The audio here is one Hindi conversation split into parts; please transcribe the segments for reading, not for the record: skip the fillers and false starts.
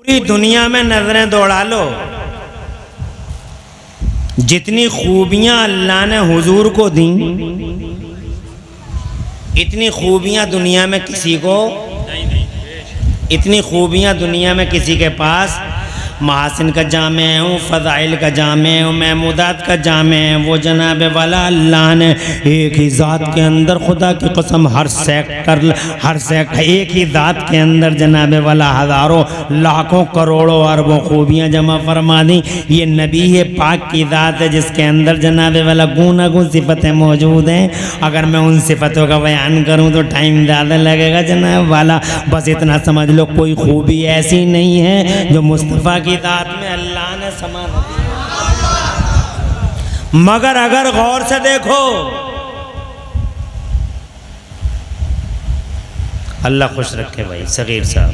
पूरी दुनिया में नजरें दौड़ा लो, जितनी खूबियां अल्लाह ने हुजूर को दी, इतनी खूबियां दुनिया में किसी को, इतनी खूबियां दुनिया में किसी के पास महासिन का जामे हूँ, फ़ज़ाइल का जामे हूँ, महमूदात का जामे है, वो जनाब वाला अल्लाह ने एक ही ज़ात के अंदर, खुदा की कसम, हर सेक्टर एक ही ज़ात के अंदर जनाब वाला हज़ारों लाखों करोड़ों अरबों खूबियाँ जमा फरमा दी। ये नबी है, पाक की ज़ात है, जिसके अंदर जनाब वाला गूनागून सिफ़तें मौजूद हैं। अगर मैं उन सिफ़तों का बयान करूँ तो टाइम ज़्यादा लगेगा जनाब वाला। बस इतना समझ लो, कोई खूबी ऐसी नहीं है जो मुस्तफ़ा की ज़ात में अल्लाह ने समा न दी। मगर अगर गौर से देखो, अल्लाह खुश रखे भाई सगीर साहब,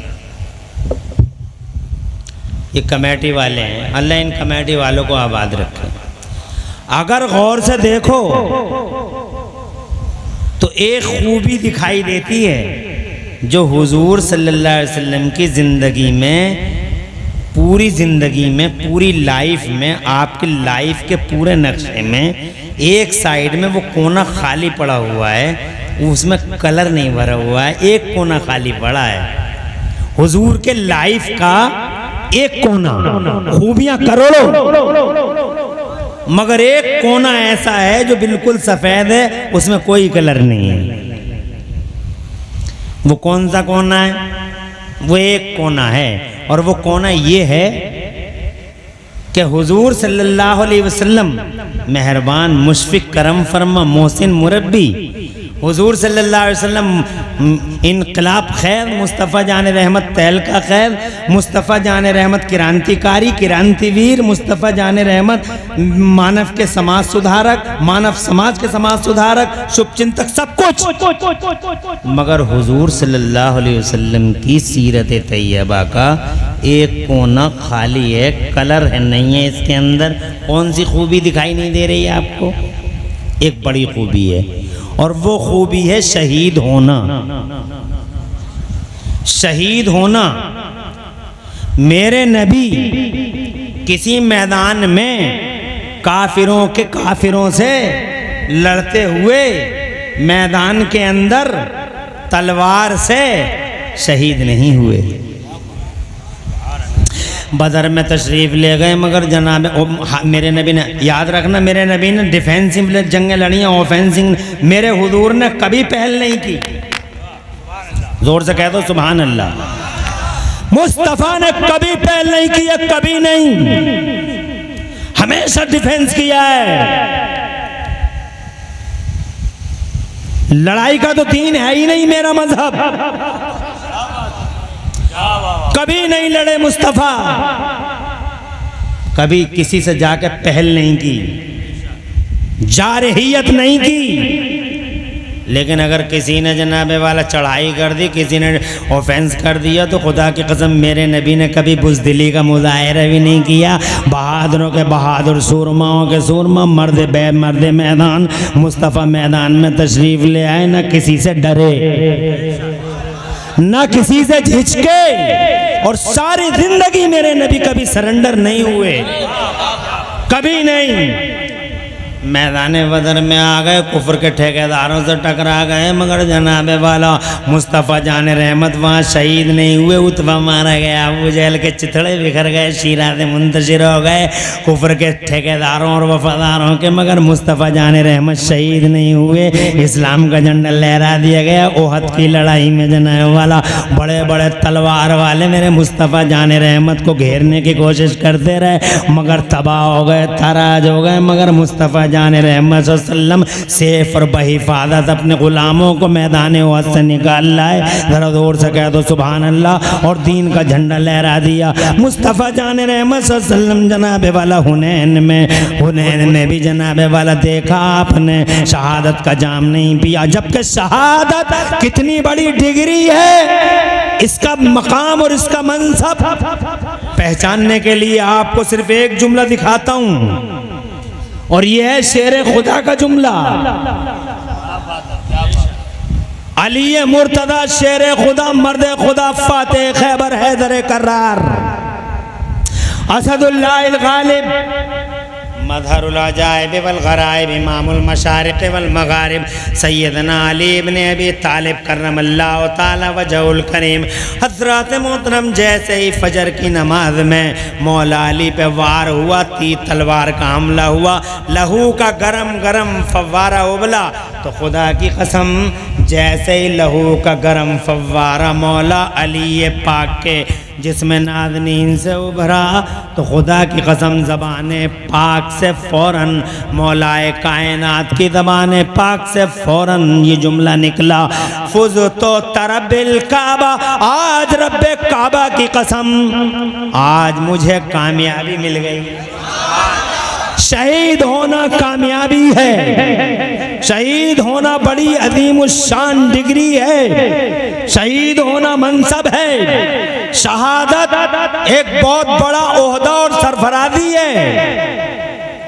ये कमेटी वाले हैं, अल्लाह इन कमेटी वालों को आबाद रखे। अगर गौर से देखो तो एक खूबी दिखाई देती है जो हुजूर सल्लल्लाहु अलैहि वसल्लम की ज़िंदगी में, पूरी ज़िंदगी में, पूरी लाइफ में, आपकी लाइफ के पूरे नक्शे में एक साइड में वो कोना खाली पड़ा हुआ है, उसमें कलर नहीं भरा हुआ है, एक कोना खाली पड़ा है। हुजूर के लाइफ का एक कोना, खूबियां करोड़ों, मगर एक कोना ऐसा है जो बिल्कुल सफ़ेद है, उसमें कोई कलर नहीं है। वो कौन सा कोना है? वो एक कोना है, और वो कोना ये है कि हुजूर सल्लल्लाहु अलैहि वसल्लम मेहरबान, मुशफिक, करम फरमा, मोहसिन, मुरब्बी, हुजूर सल्लल्लाहु अलैहि वसल्लम इनकलाब खैर, मुस्तफ़ा जान रहमत तहलका खैर, मुस्तफ़ा जान रहमत क्रांतिकारी, क्रांतिवीर, मुस्तफ़ा जान रहमत मानव के समाज सुधारक, मानव समाज के समाज सुधारक, शुभचिंतक, सब कुछ। मगर हुजूर सल्लल्लाहु अलैहि वसल्लम की सीरत तैयबा का एक कोना खाली है, कलर है नहीं है इसके अंदर। कौन सी खूबी दिखाई नहीं दे रही है आपको? एक बड़ी खूबी है, और वो खूबी है शहीद होना। शहीद होना। मेरे नबी किसी मैदान में काफिरों से लड़ते हुए मैदान के अंदर तलवार से शहीद नहीं हुए। बदर में तशरीफ़ ले गए, मगर जनाब मेरे नबी ने, याद रखना, मेरे नबी ने डिफेंसिव जंगें लड़ी हैं, ऑफेंसिव मेरे हुजूर ने कभी पहल नहीं की। जोर से कह दो सुभान अल्लाह। मुस्तफ़ा ने कभी पहल नहीं की है, कभी नहीं, हमेशा डिफेंस किया है। लड़ाई का तो दीन है ही नहीं मेरा मजहब, कभी नहीं लड़े मुस्तफ़ा, कभी किसी से जाकर पहल नहीं की, जारहियत नहीं की। लेकिन अगर किसी ने जनाबे वाला चढ़ाई कर दी, किसी ने ऑफेंस कर दिया, तो खुदा की कसम मेरे नबी ने कभी बुज़दिली का मुज़ाहिरा भी नहीं किया। बहादुरों के बहादुर, सूरमाओं के सूरमा, मर्द मैदान मुस्तफ़ा मैदान में तशरीफ़ ले आए, ना किसी से डरे, ना किसी से झिझके, और सारी जिंदगी मेरे नबी कभी सरेंडर नहीं हुए, कभी नहीं। मैदान बदर में आ गए, कुफर के ठेकेदारों से टकरा गए, मगर जनाबे वाला मुस्तफ़ा जान रहमत वहाँ शहीद नहीं हुए। उतबा मारा गया, अबू जहल के चिथड़े बिखर गए, शीराते मुंतशिर हो गए कुफर के ठेकेदारों और वफादारों के, मगर मुस्तफ़ा जान रहमत शहीद नहीं हुए। इस्लाम का झंडा लहरा दिया गया। ओहद की लड़ाई में जनाबे वाला बड़े बड़े तलवार वाले मेरे मुस्तफ़ा जान रहमत को घेरने की कोशिश करते रहे, मगर तबाह हो गए, तराज हो गए। मगर मुस्तफ़ा जान रहमत सल्लम सेफ और बहिफाजत अपने गुलामों को मैदान उहद से निकाल लाए। जरा जोर से कह दो सुभान अल्लाह, और दीन का झंडा लहरा दिया। मुस्तफ़ा जान रहमत सल्लम जनाबे वाला हुनैन में भी जनाबे वाला देखा आपने, शहादत का जाम नहीं पिया, जबकि शहादत कितनी बड़ी डिग्री है, इसका मकाम और इसका मनसब पहचानने के लिए आपको सिर्फ एक जुमला दिखाता हूँ, और यह है शेर खुदा का जुमला। अली मुर्तदा शेर खुदा, मर्द खुदा, फाते खैबर, हैदर करार। असदुल्लाहिल गालिब, मज़हरुल अजाइब वल गराइब, इमामुल मशारिक़ वल मगारिब, सैयदना अली इब्न अबी तालिब करमल्लाहु ताला वजहुल करीम। हज़रत मोहतरम जैसे ही फजर की नमाज में मौला अली पे वार हुआ, तीर तलवार का हमला हुआ, लहू का गरम गरम फव्वारा उबला, तो खुदा की कसम जैसे ही लहू का गरम फव्वारा मौला अली पाक के जिसमें नाज़नीन से उभरा, तो खुदा की कसम ज़बान पाक से फ़ौरन मौलाए कायनात की ज़बान पाक से फ़ौरन ये जुमला निकला, फ़ुज़्तु तरबिल काबा, आज रब्बे काबा की कसम आज मुझे कामयाबी मिल गई। शहीद होना कामयाबी है, शहीद होना बड़ी अजीम शान डिग्री है, शहीद होना मनसब है, शहादत एक बहुत बड़ा ओहदा और सरफराजी है।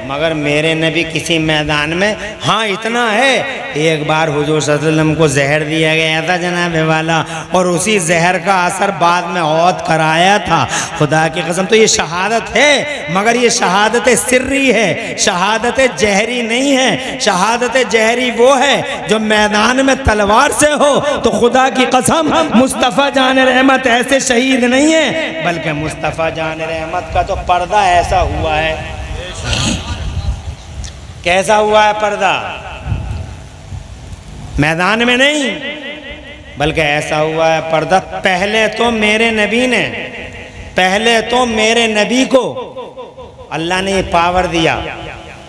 मगर मेरे नबी किसी मैदान में, हाँ इतना है, एक बार हुजूर सल्लल्लाहु अलैहि वसल्लम को जहर दिया गया था जनाब वाला, और उसी जहर का असर बाद में औद कराया था। खुदा की कसम तो ये शहादत है, मगर ये शहादत सिर्री है, शहादत जहरी नहीं है। शहादत जहरी वो है जो मैदान में तलवार से हो, तो खुदा की कसम मुस्तफ़ा जान रहमत ऐसे शहीद नहीं है, बल्कि मुस्तफ़ा जान रहमत का तो पर्दा ऐसा हुआ है। कैसा हुआ है पर्दा? मैदान में नहीं, बल्कि ऐसा हुआ है पर्दा, पहले तो मेरे नबी को अल्लाह ने ये पावर दिया,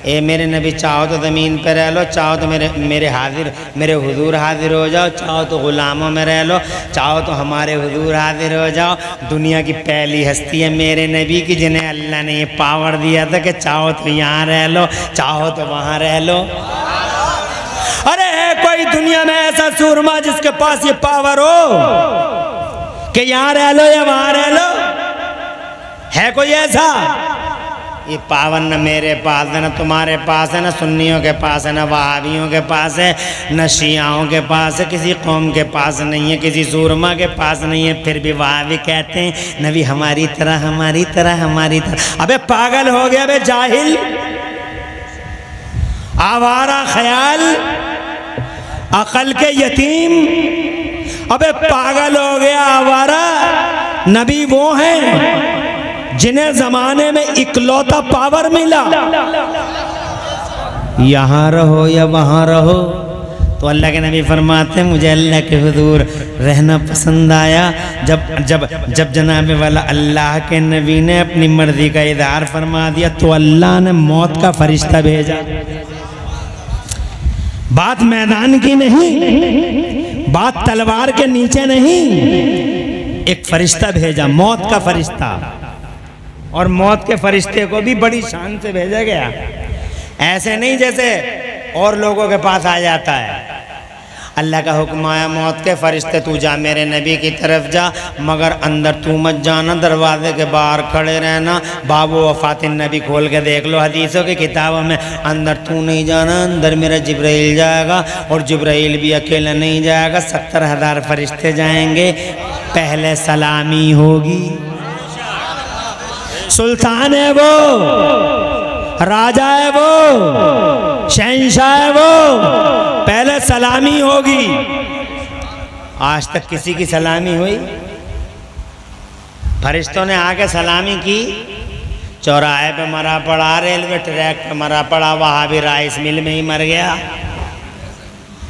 ए मेरे नबी चाहो तो ज़मीन पे रह लो, चाहो तो मेरे हुजूर हाजिर हो जाओ, चाहो तो ग़ुलामों में रह लो, चाहो तो हमारे हुजूर हाजिर हो जाओ। दुनिया की पहली हस्ती है मेरे नबी की जिन्हें अल्लाह ने ये पावर दिया था कि चाहो तो यहाँ रह लो, चाहो तो वहाँ रह लो। अरे है कोई दुनिया में ऐसा सूरमा जिसके पास ये पावर हो कि यहाँ रह लो या वहाँ रह लो? है कोई ऐसा? ये पावर न मेरे पास है, न तुम्हारे पास है, न सुन्नियों के पास है, न वहाबियों के पास है, न शियाओं के पास है, किसी कौम के पास नहीं है, किसी सूरमा के पास नहीं है। फिर भी वहाबी कहते हैं नबी हमारी तरह हमारी तरह हमारी तरह। अबे पागल हो गया बे जाहिल, आवारा ख्याल, अकल के यतीम, अबे पागल हो गया आवारा। नबी वो हैं जिन्हें जमाने में इकलौता पावर मिला, यहाँ रहो या वहाँ रहो, तो अल्लाह के नबी फरमाते हैं मुझे अल्लाह के हुजूर रहना पसंद आया। जब जनाब वाला अल्लाह के नबी ने अपनी मर्जी का इज़हार फरमा दिया, तो अल्लाह ने मौत का फरिश्ता भेजा। बात मैदान की नहीं, बात तलवार के नीचे नहीं, एक फरिश्ता भेजा, मौत का फरिश्ता। और मौत के फरिश्ते को भी बड़ी शान से भेजा गया, ऐसे नहीं जैसे और लोगों के पास आ जाता है। अल्लाह का हुक्म आया मौत के फरिश्ते तू जा मेरे नबी की तरफ जा, मगर अंदर तू मत जाना, दरवाजे के बाहर खड़े रहना। बाबू वफ़ातिन नबी खोल के देख लो हदीसों की किताबों में, अंदर तू नहीं जाना, अंदर मेरा जिब्राइल जाएगा, और जिब्राइल भी अकेला नहीं जाएगा, 70,000 फरिश्ते जाएंगे। पहले सलामी होगी, सुल्तान है वो, राजा है वो, शहंशाह है वो, पहले सलामी होगी। आज तक किसी की सलामी हुई? फरिश्तों ने आके सलामी की, चौराहे पे मरा पड़ा, रेलवे ट्रैक पे मरा पड़ा, वहाँ भी राइस मिल में ही मर गया।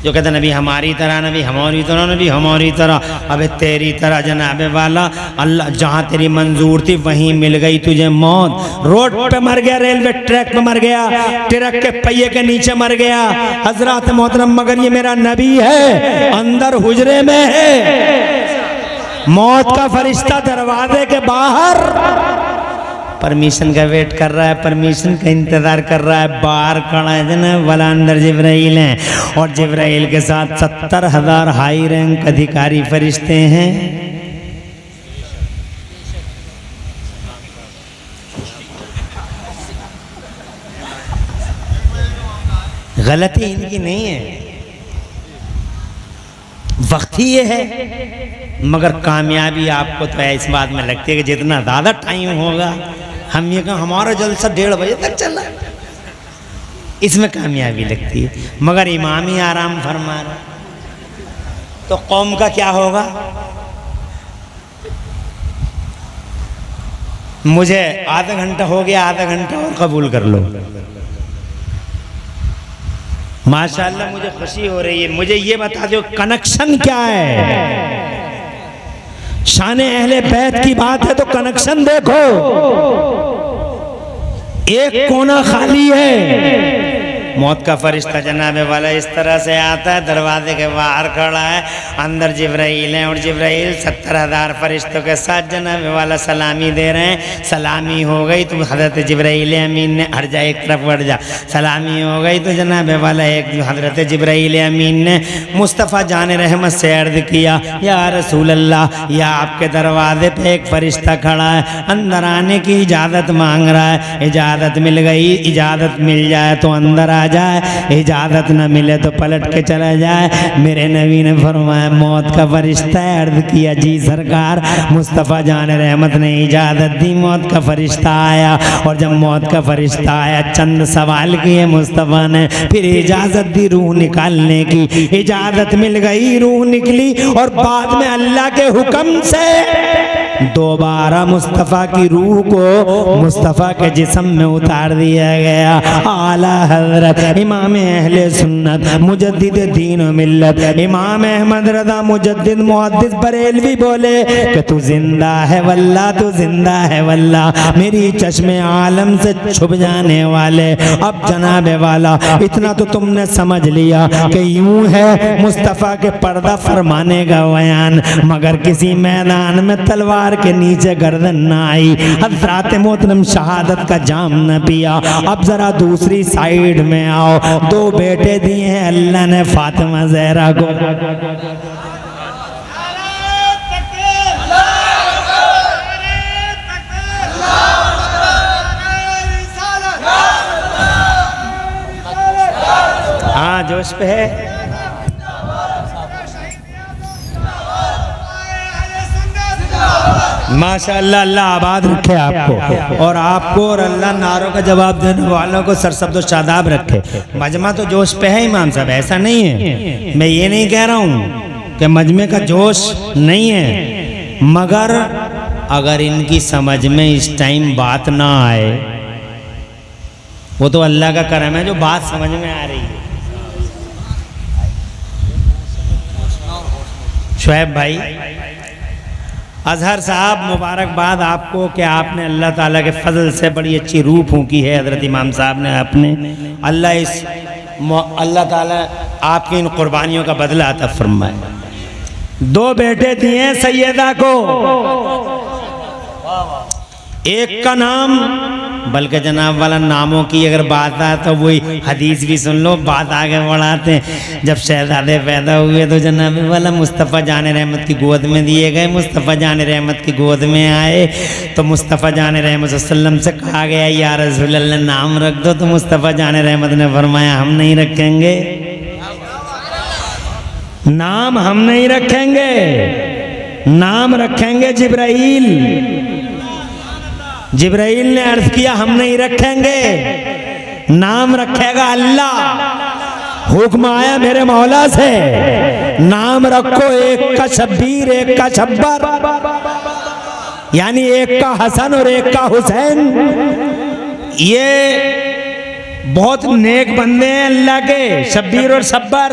जो कहते नबी हमारी तरह, नबी हमारी तरह, नबी हमारी तरह। अबे तेरी तरह जनाबे वाला, अल्लाह जहाँ तेरी मंजूर थी वहीं मिल गई तुझे मौत। रोड पे मर गया, रेलवे ट्रैक पे मर गया, ट्रक के पहिए के नीचे मर गया। हजरत मोहतरम मगर ये मेरा नबी है, अंदर हुजरे में है, मौत का फरिश्ता दरवाजे के बाहर परमिशन का वेट कर रहा है, परमिशन का इंतज़ार कर रहा है। बाहर खड़ा है ना वाला, अंदर जिब्राइल हैं, और जिब्राइल के साथ 70,000 हाई रैंक अधिकारी फरिश्ते हैं। गलती इनकी नहीं है, वक्त ही ये है। मगर कामयाबी आपको तो इस बात में लगती है कि जितना ज़्यादा टाइम होगा हम ये कहा हमारा जलसा 1:30 बजे तक चला, इसमें कामयाबी लगती है। मगर इमाम ही आराम फरमा रहा तो कौम का क्या होगा? मुझे आधा घंटा हो गया, आधा घंटा और कबूल कर लो। माशाअल्लाह मुझे खुशी हो रही है। मुझे ये बता दो कनेक्शन क्या है? शान अहले बैत की बात है तो कनेक्शन देखो, एक कोना खाली है। मौत का फरिश्ता जनाब वाला इस तरह से आता है, दरवाजे के बाहर खड़ा है, अंदर जिब्राइल है और जिब्राइल 70,000 फरिश्तों के साथ जनाब वाला सलामी दे रहे हैं। सलामी हो गई तो हज़रत जिब्राइल अमीन ने हट जा, एक तरफ बढ़ जा। सलामी हो गई तो जनाब वाला एक हज़रत जिब्राइल अमीन ने मुस्तफ़ा जान रहमत से अर्ज़ किया, या रसूल अल्लाह, या आपके दरवाजे पे एक फरिश्ता खड़ा है, अंदर आने की इजाज़त मांग रहा है। इजाज़त मिल गई, इजाज़त मिल जाए तो अंदर आ जाए, इजाजत न मिले तो पलट के चला जाए। मेरे नबी ने फरमाया मौत का फरिश्ता है। अर्ज किया जी सरकार। मुस्तफ़ा जान रहमत ने इजाजत दी, मौत का फरिश्ता आया और जब मौत का फरिश्ता आया चंद सवाल किए मुस्तफ़ा ने, फिर इजाजत दी रूह निकालने की। इजाजत मिल गई, रूह निकली और बाद में अल्लाह के हुक्म से दोबारा मुस्तफ़ा की रूह को मुस्तफ़ा के जिस्म में उतार दिया गया। आला हज़रत इमाम अहले सुन्नत मुजद्दिद दीन व मिल्लत इमाम अहमद रज़ा मुजद्दिद मुहद्दिस बरेलवी बोले कि तू जिंदा है वल्लाह, तू जिंदा है वल्लाह, मेरी चश्मे आलम से छुप जाने वाले। अब जनाबे वाला इतना तो तुमने समझ लिया कि यूं है मुस्तफ़ा के पर्दा फरमाने का बयान, मगर किसी मैदान में तलवार के नीचे गर्दन न आई, हज़रात मोहतरम शहादत का जाम न पिया। अब जरा दूसरी साइड में आओ, 2 बेटे दिए हैं अल्लाह ने फातिमा ज़हरा को। हाँ जोश पे है। माशाअल्लाह, अल्लाह आबाद रखे आपको और आपको और अल्लाह नारों का जवाब देने वालों को सरसब्द शादाब रखे। मजमा तो जोश पे है इमाम साहब, ऐसा नहीं है। मैं ये नहीं कह रहा हूँ कि मजमे का जोश नहीं है, मगर अगर इनकी समझ में इस टाइम बात ना आए, वो तो अल्लाह का करम है जो बात समझ में आ रही है। शुएब भाई, अजहर साहब, मुबारकबाद आपको कि आपने अल्लाह ताला के फजल से बड़ी अच्छी रूह फूंकी है। हज़रत इमाम साहब ने आपने, अल्लाह ताला आपकी इन कुर्बानियों का बदला अता फरमाए। 2 बेटे दिए सैयदा को, एक का नाम, बल्कि जनाब वाला नामों की अगर बात आए तो वही हदीस भी सुन लो, बात आगे बढ़ाते हैं। जब शहजादे पैदा हुए तो जनाब वाला मुस्तफ़ा जान रहमत की गोद में दिए गए। मुस्तफ़ा जान रहमत की गोद में आए तो मुस्तफ़ा जान रहमत सल्लम से कहा गया या रसूल अल्लाह नाम रख दो, तो मुस्तफ़ा जान रहमत ने फरमाया हम नहीं रखेंगे, नाम हम नहीं रखेंगे, नाम रखेंगे जिब्राइल। जिब्राइल ने अर्ज किया हम नहीं रखेंगे, नाम रखेगा अल्लाह। हुक्म आया मेरे मौला से, नाम रखो एक का शब्बीर, एक का शब्बर, यानी एक का हसन और एक का हुसैन। ये बहुत नेक बंदे हैं अल्लाह के, शब्बीर और शब्बर।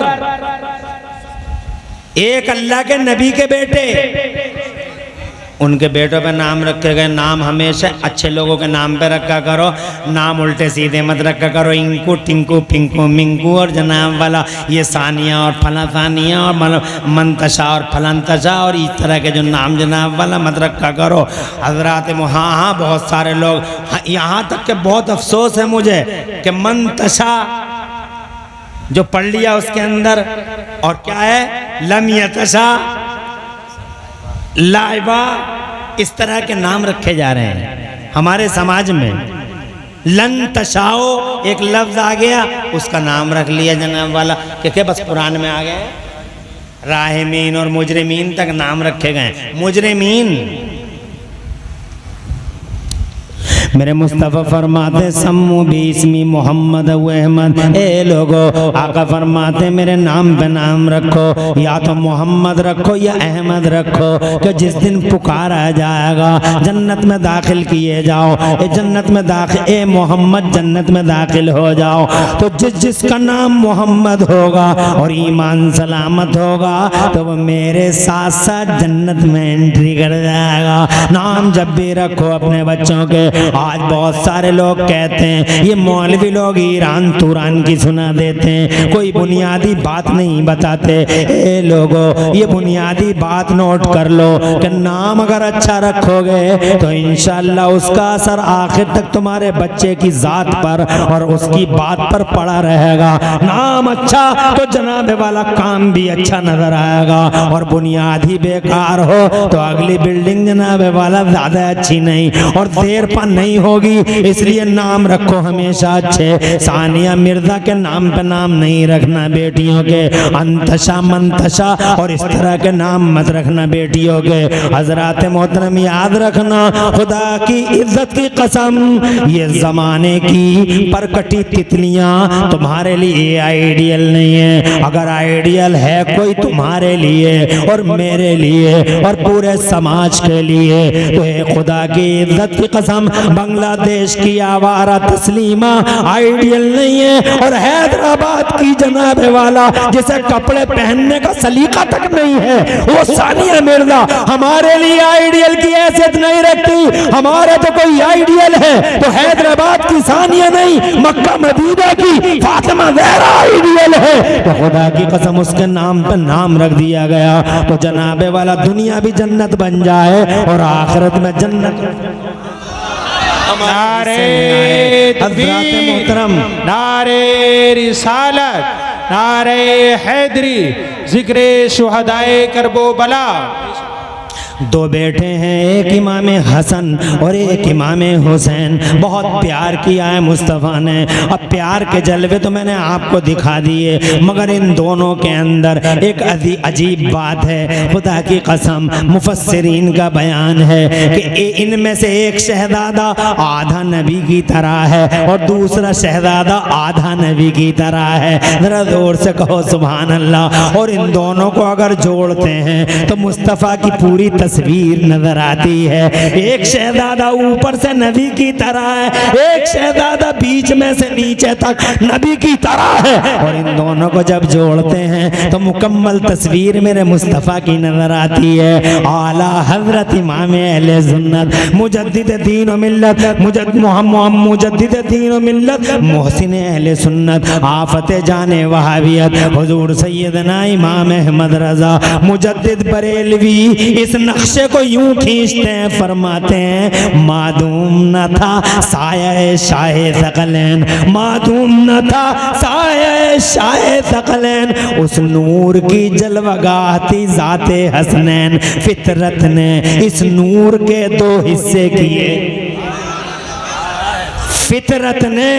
एक अल्लाह के नबी के बेटे, उनके बेटों पे नाम रखे गए। नाम हमेशा अच्छे लोगों के नाम पे रखा करो, नाम उल्टे सीधे मत रखा करो, इंकू टिंकू पिंकू मिंकू और जनाब वाला ये सानिया और फला सानिया और मनतशा और फलंतशा और इस तरह के जो नाम जनाब वाला मत रखा करो। हजरात हाँ बहुत सारे लोग, यहाँ तक के बहुत अफसोस है मुझे कि मनतशा जो पढ़ लिया उसके अंदर, और क्या है लम यतशा, लाइबा, इस तरह के नाम रखे जा रहे हैं हमारे समाज में। लन तशाओ एक लफ्ज आ गया, उसका नाम रख लिया जनाब वाला कि बस कुरान में आ गए। राहिमीन और मुजरिमीन तक नाम रखे गए। मुजरिमीन, मेरे मुस्तफ़ा फरमाते सम्मू बिस्मी मोहम्मद व अहमद, ए लोगो आका फरमाते मेरे नाम पे नाम रखो, या तो मोहम्मद रखो या अहमद रखो, कि जिस दिन पुकारा जाएगा जन्नत में दाखिल किए जाओ, ए जन्नत में दाखिल, ए मोहम्मद जन्नत में दाखिल हो जाओ। तो जिसका नाम मोहम्मद होगा और ईमान सलामत होगा तो वो मेरे साथ साथ जन्नत में एंट्री कर जाएगा। नाम जब भी रखो अपने बच्चों के। आज बहुत सारे लोग कहते हैं, ये मौलवी लोग ईरान तुरान की सुना देते हैं, कोई बुनियादी बात नहीं बताते। ए लोगो ये बुनियादी बात नोट कर लो कि नाम अगर अच्छा रखोगे तो इंशाअल्लाह उसका असर आखिर तक तुम्हारे बच्चे की जात पर और उसकी बात पर पड़ा रहेगा। नाम अच्छा तो जनाब वाला काम भी अच्छा नजर आएगा, और बुनियाद ही बेकार हो तो अगली बिल्डिंग जनाब वाला ज्यादा अच्छी नहीं और देर पर नहीं होगी। इसलिए नाम रखो हमेशा अच्छे। सानिया मिर्जा के नाम पे नाम नहीं रखना बेटियों के, अंतशा मंतशा और इस तरह के नाम मत रखना बेटियों के। हजरात मोहतरम याद रखना, खुदा की इज्जत की कसम, ये जमाने की परकटी तितलियां तुम्हारे लिए आइडियल नहीं है। अगर आइडियल है कोई तुम्हारे लिए और मेरे लिए और पूरे समाज के लिए तो ये खुदा की इज्जत की कसम बांग्लादेश की आवारा तस्लीमा आइडियल नहीं है, और हैदराबाद की जनाब वाला जिसे कपड़े पहनने का सलीका तक नहीं है वो सानिया मिर्जा हमारे लिए आइडियल की हैसियत नहीं रखती। हमारे तो कोई आइडियल है तो हैदराबाद की सानिया नहीं, मक्का मदीना की फातिमा ज़हरा आइडियल है। तो खुदा की कसम उसके नाम पर नाम रख दिया गया तो जनाबे वाला दुनिया भी जन्नत बन जाए और आखिरत में जन्नत। नारे मोहतरम, नारे रिसालत, नारे हैदरी, जिक्रे शुहदाए करबो बला। दो बेटे हैं, एक इमाम हसन और एक इमाम हुसैन। बहुत प्यार किया है मुस्तफ़ा ने। अब प्यार के जलवे तो मैंने आपको दिखा दिए, मगर इन दोनों के अंदर एक अजीब बात है। खुदा की कसम मुफस्सिरीन का बयान है कि इनमें से एक शहजादा आधा नबी की तरह है और दूसरा शहजादा आधा नबी की तरह है। जरा जोर से कहो सुभान अल्लाह। और इन दोनों को अगर जोड़ते हैं तो मुस्तफ़ा की पूरी तस्वीर नजर आती है। एक शहजादा ऊपर से नबी की तरह है, एक शहजादा बीच में से नीचे तक नबी की तरह है, और इन दोनों को जब जोड़ते हैं तो मुकम्मल तस्वीर मेरे मुस्तफ़ा की नजर आती है। आला हजरत इमाम अहले सुन्नत मुजद्दिद दीन व मिल्लत, मुजद्दिद दीन व मिल्लत, मोहसिन अहले सुन्नत, आफत जाने वहावियत, हुजूर सैयदना इमाम अहमद रजा मुजद्दिद बरेलवी इस नक्शे को यूं खींचते हैं, फरमाते हैं मादूम न था साया शाहे सकलैन, मादूम न था साया शाहे सकलैन, उस नूर की जलवगाह थी जाते हसनैन, फितरत ने इस नूर के दो हिस्से किए, फितरत ने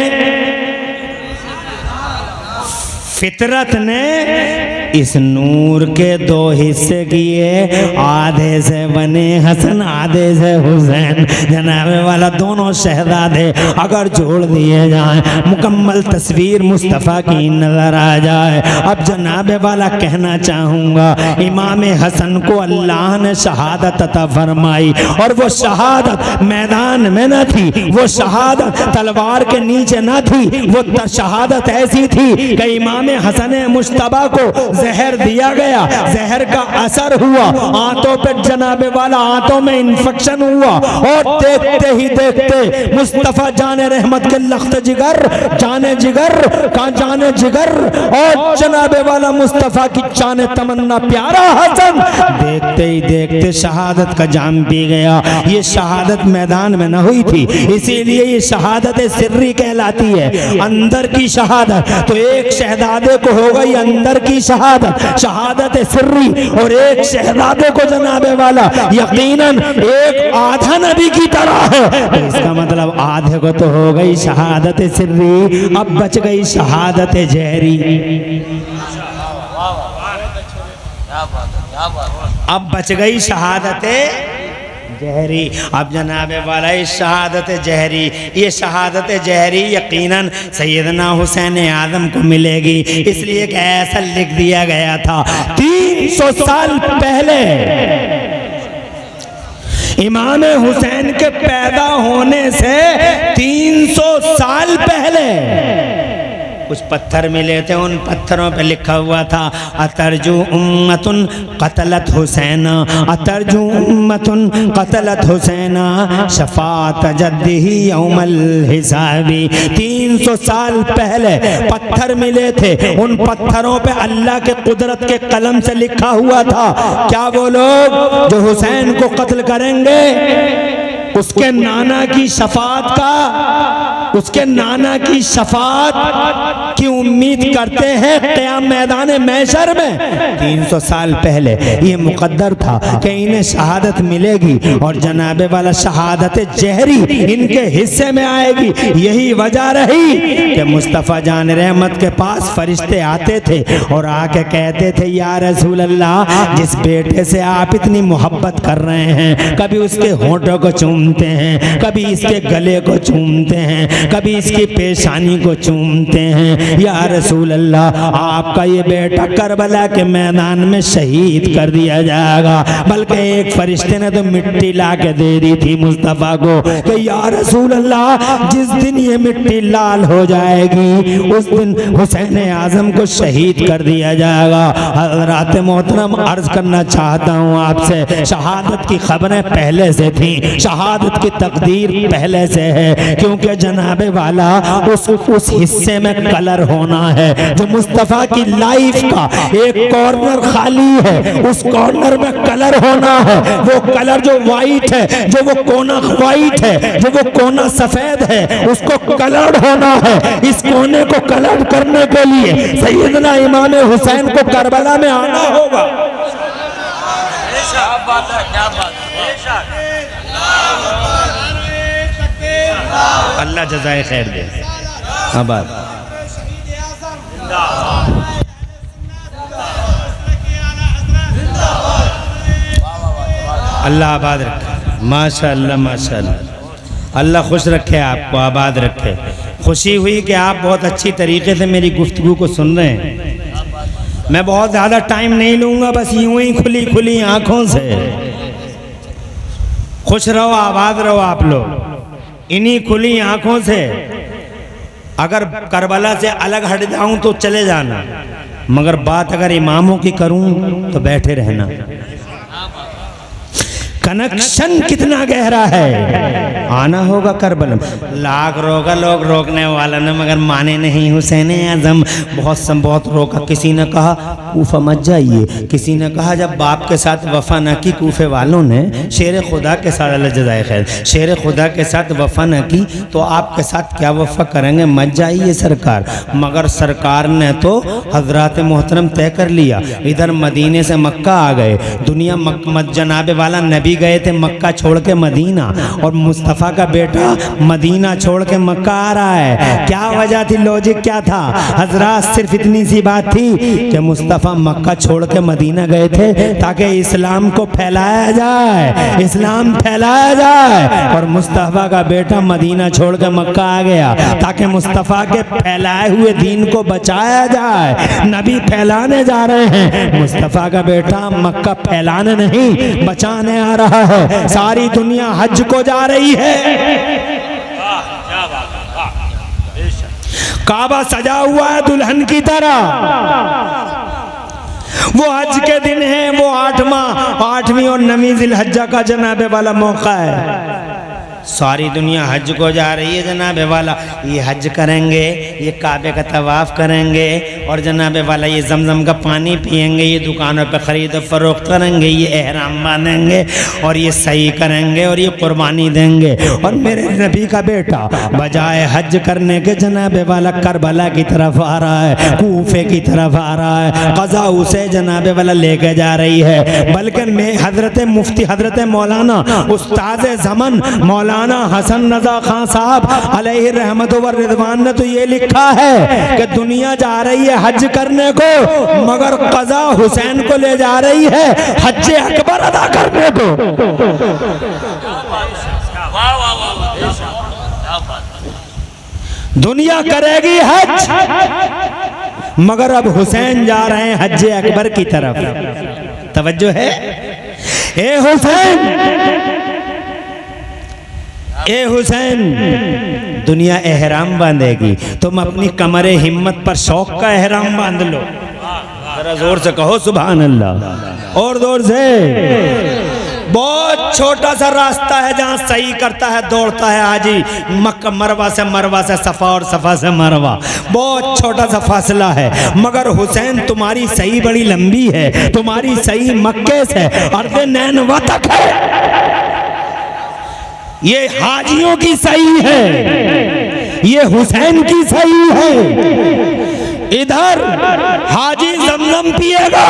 इस नूर के दो हिस्से किए, आधे से बने हसन आधे से हुसैन। जनाबे वाला दोनों शहजादे अगर जोड़ दिए जाएं मुकम्मल तस्वीर मुस्तफ़ा की नजर आ जाए। अब जनाबे वाला कहना चाहूँगा, इमाम हसन को अल्लाह ने शहादत अता फरमाई, और वो शहादत मैदान में न थी, वो शहादत तलवार के नीचे न थी, वो शहादत ऐसी थी कि इमाम हसन मुश्तबा को जहर दिया गया, जहर का असर हुआ, आंतों पे जनाबे वाला आंतों में इंफेक्शन हुआ, और देखते ही देखते मुस्तफ़ा जाने रहमत के लख्त जिगर, जाने जिगर का जाने जिगर, और जनाबे वाला मुस्तफ़ा की जाने तमन्ना प्यारा हसन, देखते ही देखते शहादत का जाम पी गया। ये शहादत मैदान में न हुई थी, इसीलिए ये शहादत सिर्री कहलाती है, अंदर की शहादत। तो एक शहजादे को हो गई अंदर की शहादत, शहादत सिर्री, और एक शहजादे को जनाबे वाला यकीनन एक आधा नबी की तरह है। तो इसका मतलब आधे को तो हो गई शहादत सिर्री, अब बच गई शहादत जहरी, अब बच गई शहादत जहरी। अब जनाब वाला इस शहादत जहरी, ये शहादत जहरी यकीनन सैयदना हुसैन आज़म को मिलेगी, इसलिए कि ऐसा लिख दिया गया था 300 साल पहले इमाम हुसैन के पैदा होने से 300 साल पहले कुछ पत्थर मिले थे, उन पत्थरों पे लिखा हुआ था अतरजु उम्मतुन कतलत हुसैना, अतरजु उम्मतुन कतलत हुसैना शफात जद्दिही यौमल हिसाबी। 300 साल पहले पत्थर मिले थे, उन पत्थरों पे अल्लाह के कुदरत के कलम से लिखा हुआ था क्या वो लोग जो हुसैन को कत्ल करेंगे उसके नाना की शफात का, उसके नाना की शफात की उम्मीद करते हैं क़याम मैदान महशर में। 300 साल पहले ये मुकद्दर था कि इन्हें शहादत मिलेगी और जनाबे वाला शहादत जहरी इनके हिस्से में आएगी। यही वजह रही कि मुस्तफ़ा जान रहमत के पास फरिश्ते आते थे और आके कहते थे या रसूल अल्लाह, जिस बेटे से आप इतनी मोहब्बत कर रहे हैं, कभी उसके होंठों को चूमते हैं, कभी इसके गले को चूमते हैं, कभी इसकी पेशानी को चूमते हैं, या रसूल अल्लाह आपका ये बेटा करबला के मैदान में शहीद कर दिया जाएगा। बल्कि एक फरिश्ते ने तो मिट्टी ला के दे दी थी मुस्तफ़ा को कि या रसूल अल्लाह जिस दिन ये मिट्टी लाल हो जाएगी उस दिन हुसैन आज़म को शहीद कर दिया जाएगा। हज़रात मोहतरम अर्ज करना चाहता हूँ आपसे, शहादत की खबरें पहले से थी, शहादत की तकदीर पहले से है, क्योंकि जनाबे वाला उस हिस्से में कलर होना है जो मुस्तफ़ा की लाइफ का एक कॉर्नर खाली है, उस कॉर्नर में कलर होना है। वो कलर जो वाइट है, जो वो कोना वाइट है, जो वो कोना सफेद है, उसको कलर होना है। इस कोने को कलर करने के लिए सैयदना इमाम हुसैन को करबला में आना होगा। क्या बात है, क्या बात है। अल्लाह जज़ाए खैर दे। आबाद अल्लाह आबाद रखे, माशाअल्लाह माशाअल्लाह। अल्लाह खुश रखे, आपको आबाद रखे। खुशी हुई कि आप बहुत अच्छी तरीके से मेरी गुफ्तगू को सुन रहे हैं। मैं बहुत ज़्यादा टाइम नहीं लूँगा, बस यूं ही खुली खुली आँखों से खुश रहो, आबाद रहो आप लोग इन्हीं खुली आँखों से। अगर करबला से अलग हट जाऊं तो चले जाना, मगर बात अगर इमामों की करूं तो बैठे रहना। कनेक्शन कितना गहरा है, आना होगा करबला। लाख रोका लोग रोकने वाला न, मगर माने नहीं हुसैन आज़म। बहुत रोका। किसी ने कहा कूफा मत जाइए, किसी ने कहा जब बाप के साथ वफा न की कूफे वालों ने शेर खुदा के साथ, अल्लाह जज़ाए खैर, शेर खुदा के साथ वफा न की तो आपके साथ क्या वफा करेंगे, मत जाइए सरकार। मगर सरकार ने तो हजरात मोहतरम तय कर लिया, इधर मदीने से मक्का आ गए। दुनिया जनाबे वाला नबी गए थे मक्का छोड़ के मदीना, और मुस्तफ़ा का बेटा मदीना छोड़ के मक्का आ रहा है। क्या वजह थी, लॉजिक क्या था हजरात? सिर्फ इतनी सी बात थी कि मुस्तफ़ा मक्का छोड़ के मदीना गए थे ताकि इस्लाम को फैलाया जाए, इस्लाम फैलाया जाए। और मुस्तफ़ा का बेटा मदीना छोड़ के मक्का आ गया ताकि मुस्तफ़ा के फैलाए हुए दीन को बचाया जाए। नबी फैलाने जा रहे हैं, मुस्तफ़ा का बेटा मक्का फैलाने नहीं बचाने आ रहा है। सारी दुनिया हज को जा रही है, काबा सजा हुआ है दुल्हन की तरह। वो हज के दिन है, वो 8वीं और 9वीं ज़िलहज्जा का जनाबे वाला मौका है। सारी दुनिया हज को जा रही है जनाबे वाला। ये हज करेंगे, ये काबे का तवाफ़ करेंगे, और जनाबे वाला ये जमजम का पानी पिएंगे, ये दुकानों पे ख़रीद फरोख्त करेंगे, ये एहराम बांधेंगे और ये सही करेंगे और ये कुर्बानी देंगे। और मेरे नबी का बेटा बजाय हज करने के जनाबे वाला करबला की तरफ आ रहा है, कूफे की तरफ आ रहा है। क़ज़ा उसे जनाबे वाला लेके जा रही है। बल्कि मैं हज़रत मुफ्ती हज़रत मौलाना उस्ताद ज़मन मौलाना हसन रज़ा खान साहब अलैहि रहमत व रिज़वान ने तो ये लिखा है कि दुनिया जा रही है हज करने को, मगर कज़ा हुसैन को ले जा रही है हज अकबर अदा करने को। दुनिया करेगी हज, मगर अब हुसैन जा रहे हैं हज अकबर की तरफ। तवज्जो है? ए हुसैन, ए हुसैन, दुनिया एहराम बांधेगी, तुम अपनी कमरे हिम्मत पर शौक का एहराम बांध लो। जरा जोर से कहो सुभान अल्लाह, और जोर से। बहुत छोटा सा रास्ता है जहाँ सही करता है, दौड़ता है हाजी, मक्का मरवा से सफा और सफा से मरवा, बहुत छोटा सा फासला है। मगर हुसैन तुम्हारी सही बड़ी लंबी है, तुम्हारी सही मक्के से अर्ज़े नैनवा तक है। ये हाजियों की सही है, ये हुसैन की सही है। इधर हाजी जमजम पिएगा,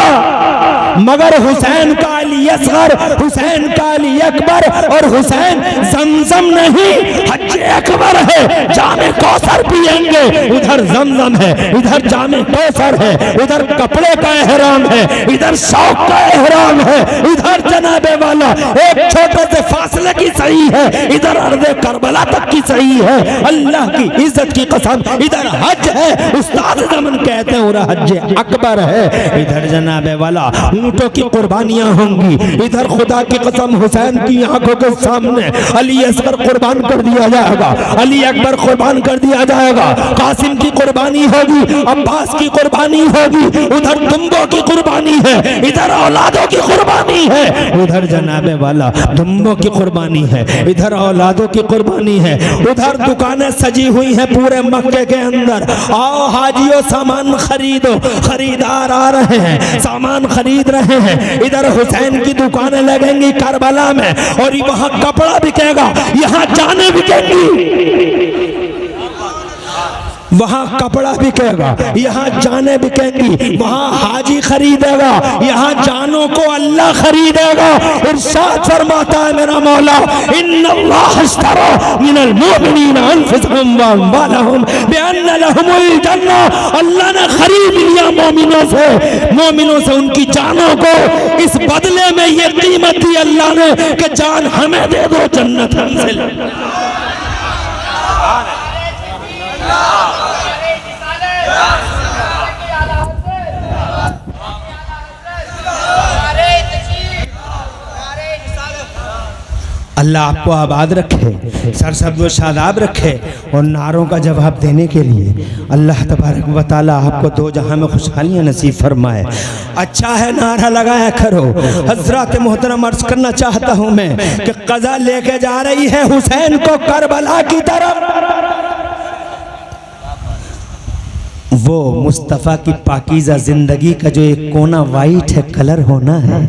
मगर हुसैन का अली असगर, हुसैन का अली अकबर, और हुसैन जमजम नहीं हज अकबर है। जामे कौसर पिएंगे, उधर जमजम है, इधर जामे कौसर है, उधर कपड़े का एहराम है, इधर शौक का एहराम है, इधर जनाबे वाला एक छोटे से फासले की सही है, इधर अर्ज़े करबला तक की सही है। अल्लाह की इज्जत की कसम, इधर हज है, उस्ताद जमन कहते हैं, और हज अकबर है। इधर जनाबे वाला ऊंटों की कुर्बानियां होंगी, इधर खुदा की कसम हुसैन की आंखों के सामने अली असगर कुर्बान कर दिया जाएगा, अली अकबर कुर्बान कर दिया जाएगा, कासिम की कुर्बानी होगी, अब्बास की कुर्बानी होगी, उधर दुम्बों की कुर्बानी है, इधर औलादों की कुर्बानी है, उधर जनाबे वाला दुम्बों की कुर्बानी है, इधर औलादों की कुर्बानी है, उधर दुकानें सजी हुई हैं पूरे मक्के के अंदर। आओ हाजियों सामान खरीदो, खरीदार आ रहे हैं, सामान खरीद रहे हैं। इधर हुसैन की दुकानें लगेंगी करबला में, और वहां कपड़ा बिकेगा, यहाँ जाने बिकेंगी, वहां कपड़ा बिकेगा, यहाँ जाने बिकेंगी, वहां हाजी खरीदेगा, यहाँ जानों को अल्लाह खरीदेगा। इरशाद फरमाता है मेरा मौला, इन्नल्लाह अश्तरा मिनल मुमिनीना अनफुसहुम व अम्वालहुम बिअन्न लहुमुल जन्नह। अल्लाह ने खरीद लिया मोमिनों से उनकी जानों को। इस बदले में ये कीमत दी अल्लाह ने कि जान हमें दे दो, जन्नत हमसे ले। अल्लाह आपको आबाद रखे, सरसब्ज़ व शादाब रखे, और नारों का जवाब देने के लिए अल्लाह तबारक व तआला आपको दो जहां में खुशहालियाँ नसीब फरमाए। अच्छा है, नारा लगाया करो। हज़रात मोहतरम अर्ज़ करना चाहता हूँ मैं कि क़ज़ा लेके जा रही है हुसैन को करबला की तरफ। वो मुस्तफ़ा की पाकीज़ा ज़िंदगी का जो एक कोना वाइट है, कलर होना है,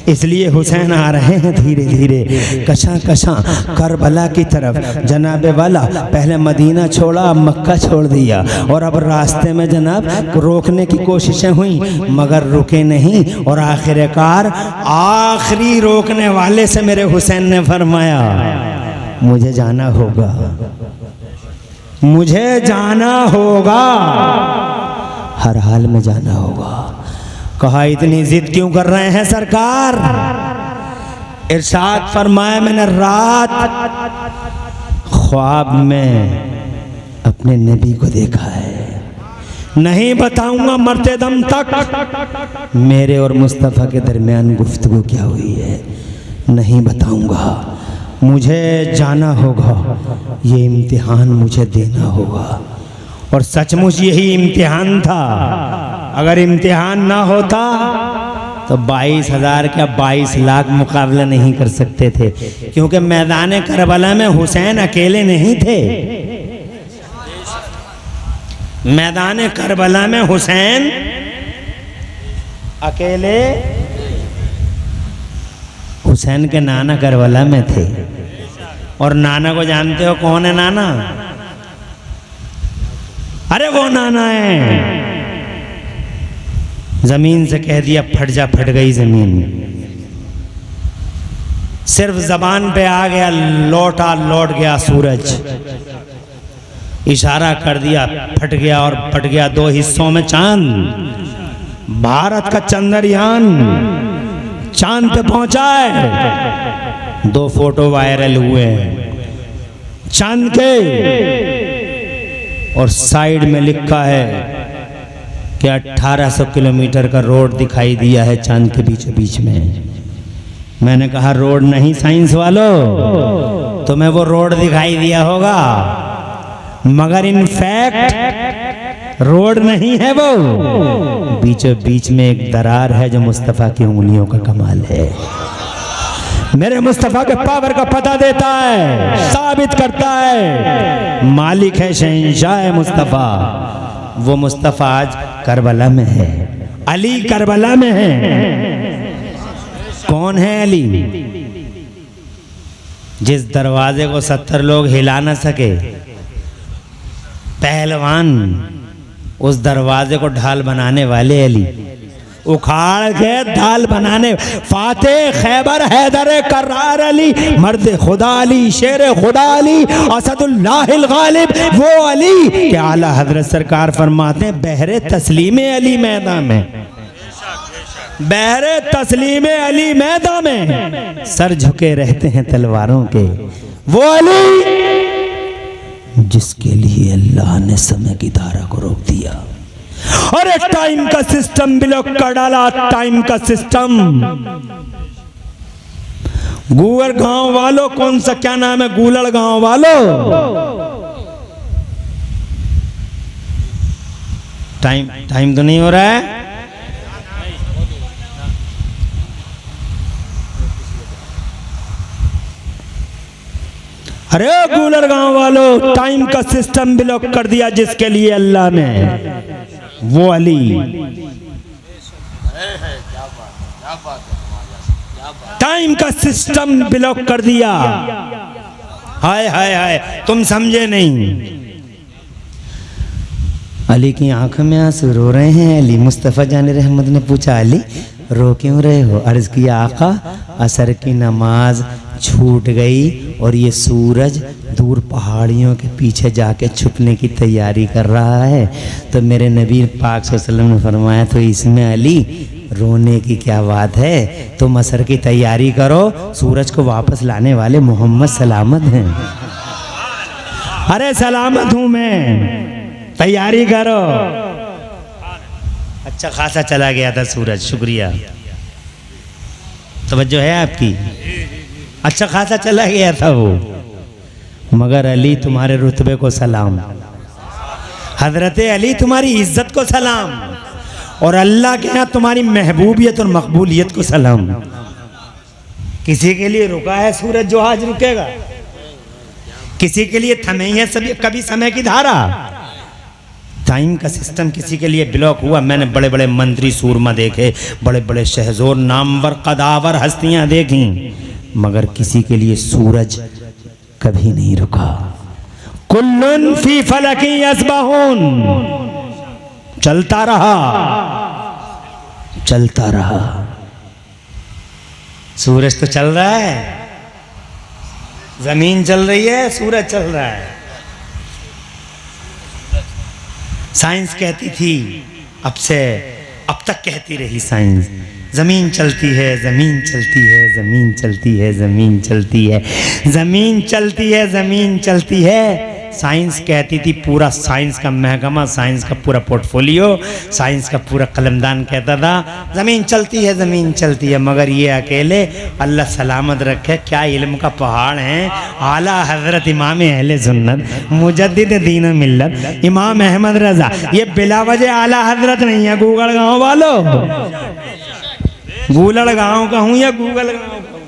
इसलिए हुसैन आ रहे हैं धीरे धीरे कशा कशा करबला की तरफ। जनाबे वाला पहले मदीना छोड़ा, अब मक्का छोड़ दिया, और अब रास्ते में जनाब रोकने की कोशिशें हुई, मगर रुके नहीं, और आखिरकार आखिरी रोकने वाले से मेरे हुसैन ने फरमाया, मुझे जाना होगा, मुझे जाना होगा, हर हाल में जाना होगा। कहा इतनी जिद क्यों कर रहे हैं सरकार? इरशाद फरमाया, मैंने रात ख्वाब में अपने नबी को देखा है, नहीं बताऊंगा मरते दम तक मेरे और मुस्तफ़ा के दरमियान गुफ्तगू क्या हुई है, नहीं बताऊंगा, मुझे जाना होगा, ये इम्तिहान मुझे देना होगा। और सचमुच यही इम्तिहान था। अगर इम्तिहान ना होता तो 22,000 का 22 लाख मुकाबला नहीं कर सकते थे, क्योंकि मैदान करबला में हुसैन अकेले नहीं थे। मैदान करबला में हुसैन अकेले, हुसैन के नाना करबला में थे। और नाना को जानते हो कौन है नाना? अरे वो नाना है, जमीन से कह दिया फट जा, फट गई जमीन। सिर्फ जबान पे आ गया, लौट गया सूरज। इशारा कर दिया, फट गया और फट गया 2 हिस्सों में चांद। भारत का चंद्रयान चांद पे पहुंचा है। 2 फोटो वायरल हुए हैं चांद के, और साइड में लिखा है कि 1800 किलोमीटर का रोड दिखाई दिया है चांद के बीचों बीच में। मैंने कहा रोड नहीं साइंस वालों, तुम्हें वो रोड दिखाई दिया होगा, मगर इन फैक्ट रोड नहीं है वो, बीचों बीच में एक दरार है जो मुस्तफ़ा की उंगलियों का कमाल है। मेरे मुस्तफ़ा के पावर का पता देता है, साबित करता है मालिक है, शहंशाह है मुस्तफ़ा। वो मुस्तफ़ा आज करबला में है, अली करबला में है। कौन है अली? जिस दरवाजे को 70 लोग हिला न सके, पहलवान, उस दरवाजे को ढाल बनाने वाले अली, उखाड़ के ढाल बनाने, फातेह खैबर हैदर करार अली, मर्द खुदा अली, शेर खुदा अली, असदुल्लाहिल गालिब, वो अली कि आला हजरत सरकार फरमाते हैं बहरे तस्लीम अली मैदान में, बहरे तस्लीम अली मैदान में सर झुके रहते हैं तलवारों के। वो अली जिसके लिए अल्लाह ने समय की धारा को रोक दिया। अरे टाइम का सिस्टम ब्लॉक कर डाला, टाइम का सिस्टम। गूगर गांव वालों, कौन सा क्या नाम है, गूलड़ गांव वालों, टाइम तो नहीं हो रहा है। अरे गूलर गांव वालों, टाइम का सिस्टम ब्लॉक कर दिया जिसके लिए अल्लाह ने, वो अली। टाइम का सिस्टम ब्लॉक कर दिया। हाय हाय हाय, तुम समझे नहीं। अली की आंखों में आंसू, रो रहे हैं अली। मुस्तफ़ा जान रहमत ने पूछा अली रो क्यों रहे हो? अर्ज किया आका असर की नमाज छूट गई और ये सूरज दूर पहाड़ियों के पीछे जाके छुपने की तैयारी कर रहा है। तो मेरे नबी पाक सल्लल्लाहु अलैहि वसल्लम ने फरमाया तो इसमें अली रोने की क्या बात है, तुम असर की तैयारी करो, सूरज को वापस लाने वाले मोहम्मद सलामत हैं। अरे सलामत हूँ मैं, तैयारी करो। अच्छा खासा चला गया था सूरज, शुक्रिया, तवज्जो है आपकी। अच्छा खासा चला गया था वो, मगर अली तुम्हारे रुतबे को सलाम, हजरत अली तुम्हारी इज्जत को सलाम, और अल्लाह के यहाँ तुम्हारी महबूबियत और मकबूलियत को सलाम। किसी के लिए रुका है सूरज जो आज रुकेगा? किसी के लिए थमे है सभी कभी समय की धारा? टाइम का सिस्टम किसी के लिए ब्लॉक हुआ? मैंने बड़े बड़े मंत्री सूरमा देखे, बड़े बड़े शहजोर नामवर कदावर हस्तियां देखी, मगर किसी के लिए सूरज कभी नहीं रुका। कुल्लुन फी फलकी यस्बहुन, चलता रहा, चलता रहा। सूरज तो चल रहा है, जमीन चल रही है, सूरज चल रहा है। साइंस कहती थी, अब तक कहती रही साइंस, जमीन चलती है, जमीन चलती है, जमीन चलती है, जमीन चलती है, जमीन चलती है, जमीन चलती है। साइंस कहती थी, पूरा साइंस का महकमा, साइंस का पूरा पोर्टफोलियो, साइंस का पूरा कलमदान कहता था जमीन चलती है, जमीन चलती है। मगर ये अकेले अल्लाह सलामत रखे क्या इल्म का पहाड़ हैं। आला हजरत इमाम अहले सुन्नत मुजद्दिद दीन व मिल्लत इमाम अहमद रजा, ये बिला वजह आला हजरत नहीं है। गूगल गांव वालों, गूलड़ गांव का हूँ या गूगल गांव का?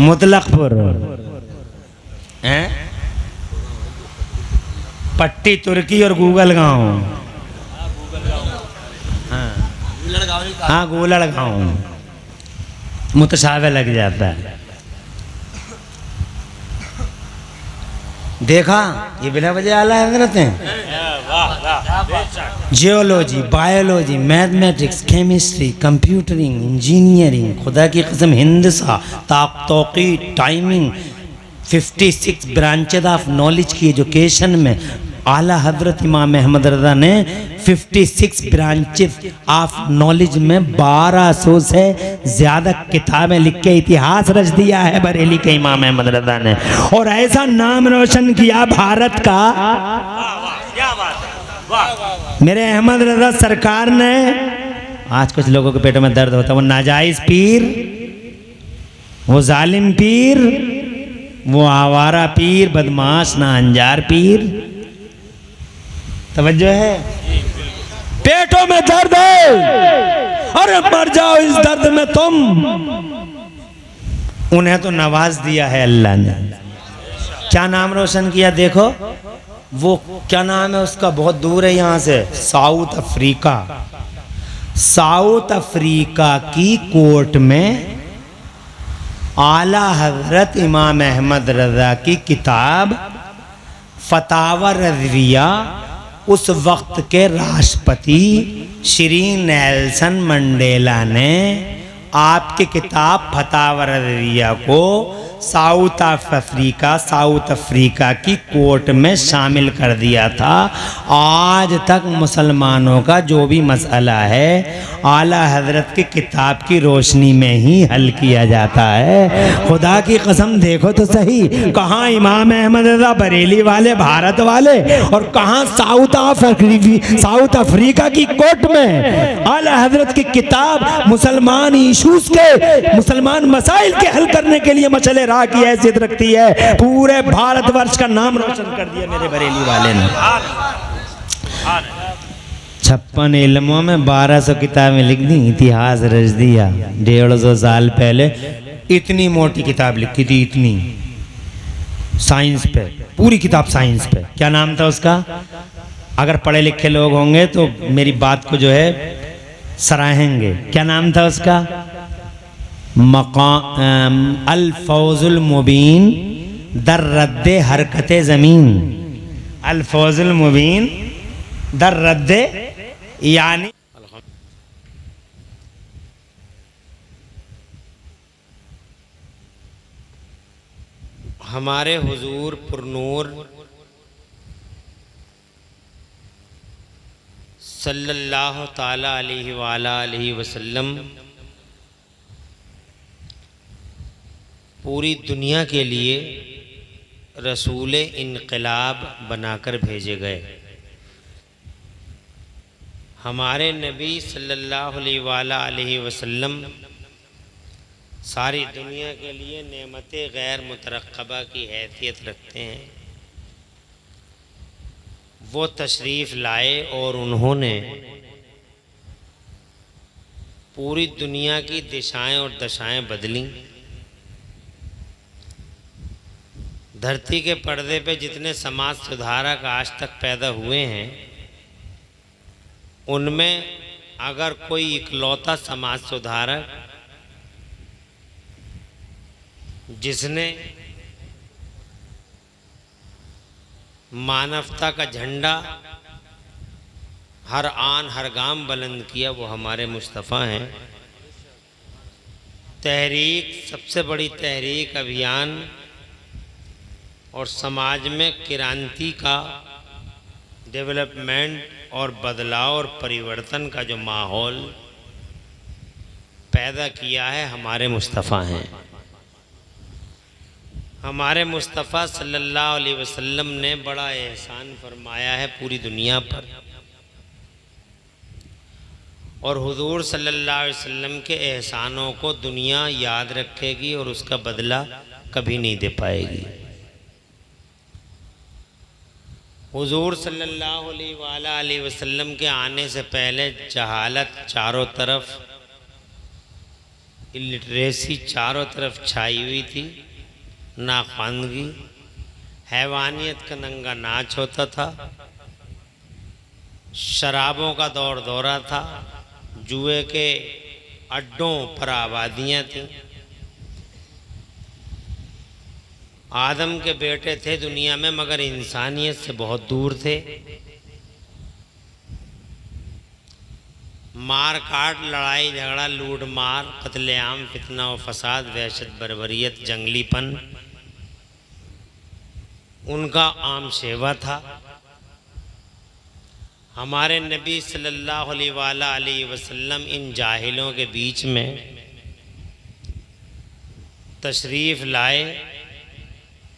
मुतलकपुर हैं, पट्टी तुर्की और गूगल गांव। हाँ गूलड़ गांव, मुतशाबे लग जाता है। देखा, ये बिना वजह आला हजरत हैं। Geology, biology, mathematics, chemistry, कंप्यूटरिंग, engineering, खुदा की कसम हिंदसा, ताक़तौक़ी, टाइमिंग, 56 ब्रांचेज ऑफ नॉलेज की एजुकेशन में आला हजरत इमाम अहमद रज़ा ने 56 ब्रांचेज ऑफ नॉलेज में 1200 से ज़्यादा किताबें लिख के इतिहास रच दिया है बरेली के इमाम अहमद रज़ा ने, और ऐसा नाम रोशन किया भारत का। मेरे अहमद रज़ा सरकार ने, आज कुछ लोगों के पेटों में दर्द होता है, वो नाजायज पीर, वो जालिम पीर, वो आवारा पीर, बदमाश ना अंजार पीर। तवज्जो है, पेटों में दर्द है, अरे मर जाओ इस दर्द में तुम। उन्हें तो नवाज दिया है अल्लाह ने, क्या नाम रोशन किया देखो। वो क्या नाम है उसका, बहुत दूर है यहाँ से, साउथ अफ्रीका। साउथ अफ्रीका की कोर्ट में आला हजरत इमाम अहमद रज़ा की किताब फतावा रज़विया, उस वक्त के राष्ट्रपति श्री नेल्सन मंडेला ने आपकी किताब फतावा रज़विया को साउथ अफ्रीका की कोर्ट में शामिल कर दिया था। आज तक मुसलमानों का जो भी मसला है आला हजरत की किताब की रोशनी में ही हल किया जाता है। खुदा की कसम देखो तो सही, कहाँ इमाम अहमद रज़ा बरेली वाले भारत वाले, और कहाँ साउथ अफ्रीका की कोर्ट में आला हजरत की किताब मुसलमान इशूज के, मुसलमान मसाइल के हल करने के लिए मसले राह की हैसियत रखती है। पूरे भारतवर्ष का नाम रोशन कर दिया मेरे बरेली वाले ने। 56 इल्मों में 1200 किताबें लिख दी, इतिहास रच दिया। 150 साल पहले इतनी मोटी किताब लिखी थी, इतनी, साइंस पे, पूरी किताब साइंस पे। क्या नाम था उसका? अगर पढ़े लिखे लोग होंगे तो मेरी बात को जो है सराहेंगे। क्या नाम था उसका? अल फौजुल मुबीन दर रद्दे हरकत ज़मीन। अल फौजुल मुबीन दर रद्दे, यानी हमारे हुजूर पुरनूर सल्लल्लाहु ताला अलैहि वसल्लम पूरी दुनिया के लिए रसूल इनकलाब बनाकर भेजे गए। हमारे नबी सल्लल्लाहु अलैहि वसल्लम सारी दुनिया के लिए नेमत गैर मुतरक़्क़बा की हैसियत रखते हैं। वो तशरीफ़ लाए और उन्होंने पूरी दुनिया की दिशाएं और दशाएं बदलीं। धरती के पर्दे पे जितने समाज सुधारक आज तक पैदा हुए हैं, उनमें अगर कोई इकलौता समाज सुधारक जिसने मानवता का झंडा हर आन हर गाम बुलंद किया, वो हमारे मुस्तफ़ा हैं। तहरीक, सबसे बड़ी तहरीक, अभियान और समाज में क्रांति का, डेवलपमेंट और बदलाव और परिवर्तन का जो माहौल पैदा किया है, हमारे मुस्तफ़ा हैं। हमारे मुस्तफ़ा सल्लल्लाहु अलैहि वसल्लम ने बड़ा एहसान फरमाया है पूरी दुनिया पर, और हुजूर सल्लल्लाहु अलैहि वसल्लम के एहसानों को दुनिया याद रखेगी और उसका बदला कभी नहीं दे पाएगी। हुजूर सल्लल्लाहु अलैहि वसल्लम के आने से पहले जहालत चारों तरफ, इलिटरेसी चारों तरफ छाई हुई थी, नाख्वानगी, हैवानियत का नंगा नाच होता था, शराबों का दौर दौरा था, जुए के अड्डों पर आबादियाँ थीं। आदम के बेटे थे दुनिया में, मगर इंसानियत से बहुत दूर थे। मार काट, लड़ाई झगड़ा, लूट मार, कत्लेआम, फितना और फसाद, वहशत, बर्बरियत, जंगलीपन, उनका आम शेवा था। हमारे नबी सल्लल्लाहु अलैहि वसल्लम इन जाहिलों के बीच में तशरीफ़ लाए।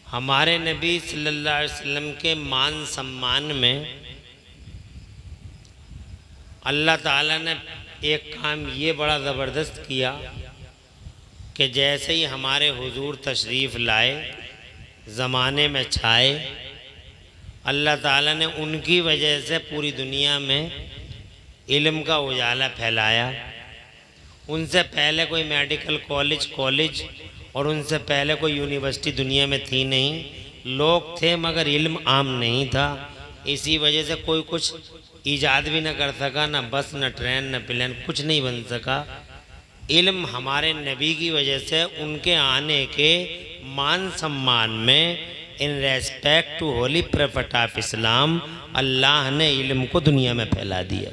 हमारे नबी सल्लल्लाहु अलैहि वसल्लम के मान सम्मान में अल्लाह ताला ने एक काम ये बड़ा ज़बरदस्त किया कि जैसे ही हमारे हुजूर तशरीफ़ लाए, ज़माने में छाए, अल्लाह ताला ने उनकी वजह से पूरी दुनिया में इल्म का उजाला फैलाया। उनसे पहले कोई मेडिकल कॉलेज और उनसे पहले कोई यूनिवर्सिटी दुनिया में थी नहीं। लोग थे मगर इल्म आम नहीं था। इसी वजह से कोई कुछ ईजाद भी न कर सका, न बस, न ट्रेन, न प्लेन, कुछ नहीं बन सका। इल्म हमारे नबी की वजह से उनके आने के मान सम्मान में, in respect to holy prophet of Islam, अल्लाह ने इल्म को दुनिया में फैला दिया।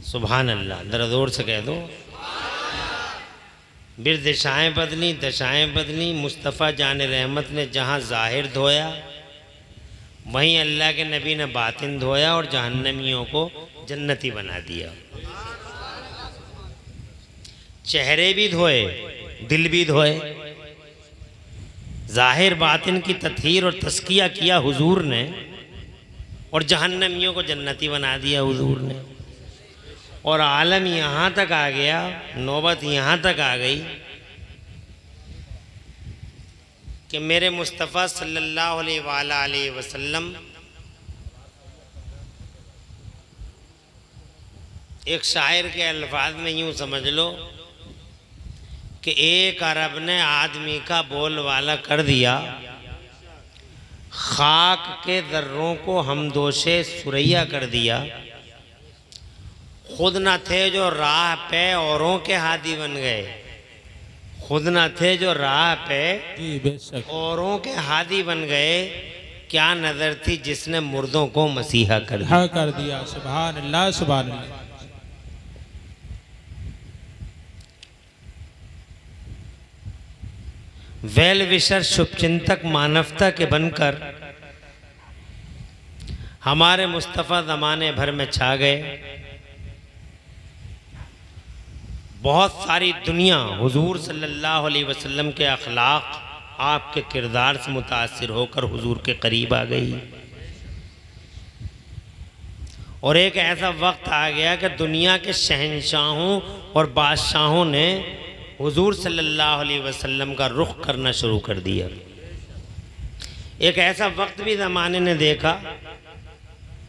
सुभान अल्लाह, जरा जोर से कह दो। फिर दिशाएं बदली। मुस्तफ़ा जान रहमत ने जहाँ ज़ाहिर धोया, वहीं अल्लाह के नबी ने बातिन धोया और जहन्नमियों को जन्नती बना दिया। चेहरे भी धोए, दिल भी धोए। ज़ाहिर बातिन की तत्हीर और तस्किया किया हुजूर ने, और जहन्नमियों को जन्नती बना दिया हुजूर ने। और आलम यहाँ तक आ गया, नौबत यहाँ तक आ गई कि मेरे मुस्तफ़ा सल्लल्लाहु अलैहि वसल्लम एक शायर के अल्फाज में यूँ समझ लो कि एक अरब ने आदमी का बोलवाला कर दिया, खाक के दर्रों को हमदोशे सुरैया कर दिया। खुद न थे जो राह पे औरों के हादी बन गए, खुद न थे जो राह पे औरों के हादी बन गए। क्या नज़र थी जिसने मुर्दों को मसीहा कर दिया। सुभान अल्लाह, सुभान अल्लाह। वेल विशर शुभचिंतक मानवता के बनकर हमारे मुस्तफ़ा ज़माने भर में छा गए। बहुत सारी दुनिया हुजूर सल्लल्लाहु अलैहि वसल्लम के अखलाक, आपके किरदार से मुतासिर होकर हुजूर के करीब आ गई। और एक ऐसा वक्त आ गया कि दुनिया के शहंशाहों और बादशाहों ने हुजूर सल्लल्लाहु अलैहि वसल्लम का रुख करना शुरू कर दिया। एक ऐसा वक्त भी ज़माने ने देखा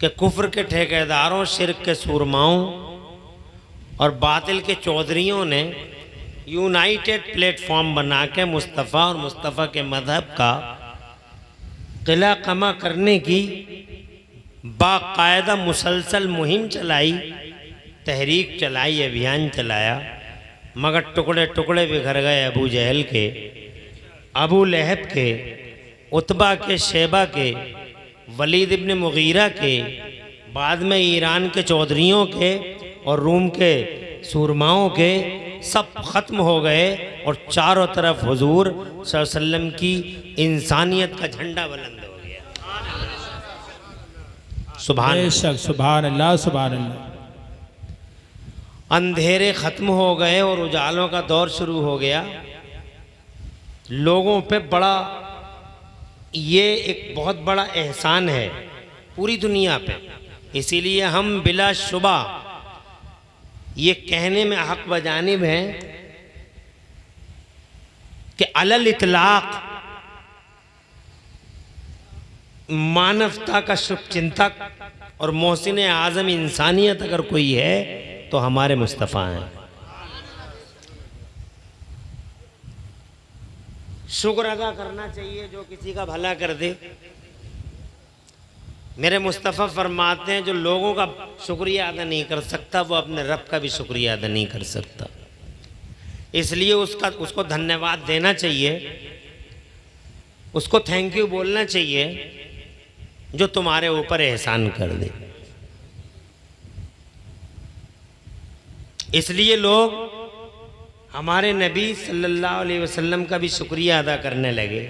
कि कुफ्र के ठेकेदारों, शिर्क के सूरमाओं और बातिल के चौधरियों ने यूनाइटेड प्लेटफॉर्म बना के मुस्तफ़ा और मुस्तफ़ा के मज़हब का किला कमा करने की बाकायदा मुसलसल मुहिम चलाई, तहरीक चलाई, अभियान चलाया। मगर टुकड़े टुकड़े बिखर गए अबू जहल के, अबू लहब के, उतबा के, शेबा के, वलीद इब्न मुगीरा के, बाद में ईरान के चौधरियों के और रूम के सूरमाओं के, सब ख़त्म हो गए। और चारों तरफ हुजूर सल्लल्लाहु अलैहि वसल्लम की इंसानियत का झंडा बुलंद हो गया। सुभान अल्लाह, सुभान अल्लाह। अंधेरे ख़त्म हो गए और उजालों का दौर शुरू हो गया। लोगों पे बड़ा, ये एक बहुत बड़ा एहसान है पूरी दुनिया पे। इसीलिए हम बिलाशुबा ये कहने में हक बजानिब हैं कि अलल इतलाक मानवता का शुभचिंतक और मोहसिन आज़म इंसानियत अगर कोई है तो हमारे मुस्तफ़ा हैं। शुक्र अदा करना चाहिए जो किसी का भला कर दे। मेरे मुस्तफ़ा फरमाते हैं जो लोगों का शुक्रिया अदा नहीं कर सकता वो अपने रब का भी शुक्रिया अदा नहीं कर सकता। इसलिए उसको धन्यवाद देना चाहिए, उसको थैंक यू बोलना चाहिए जो तुम्हारे ऊपर एहसान कर दे। इसलिए लोग हमारे नबी सल्लल्लाहु अलैहि वसल्लम का भी शुक्रिया अदा करने लगे।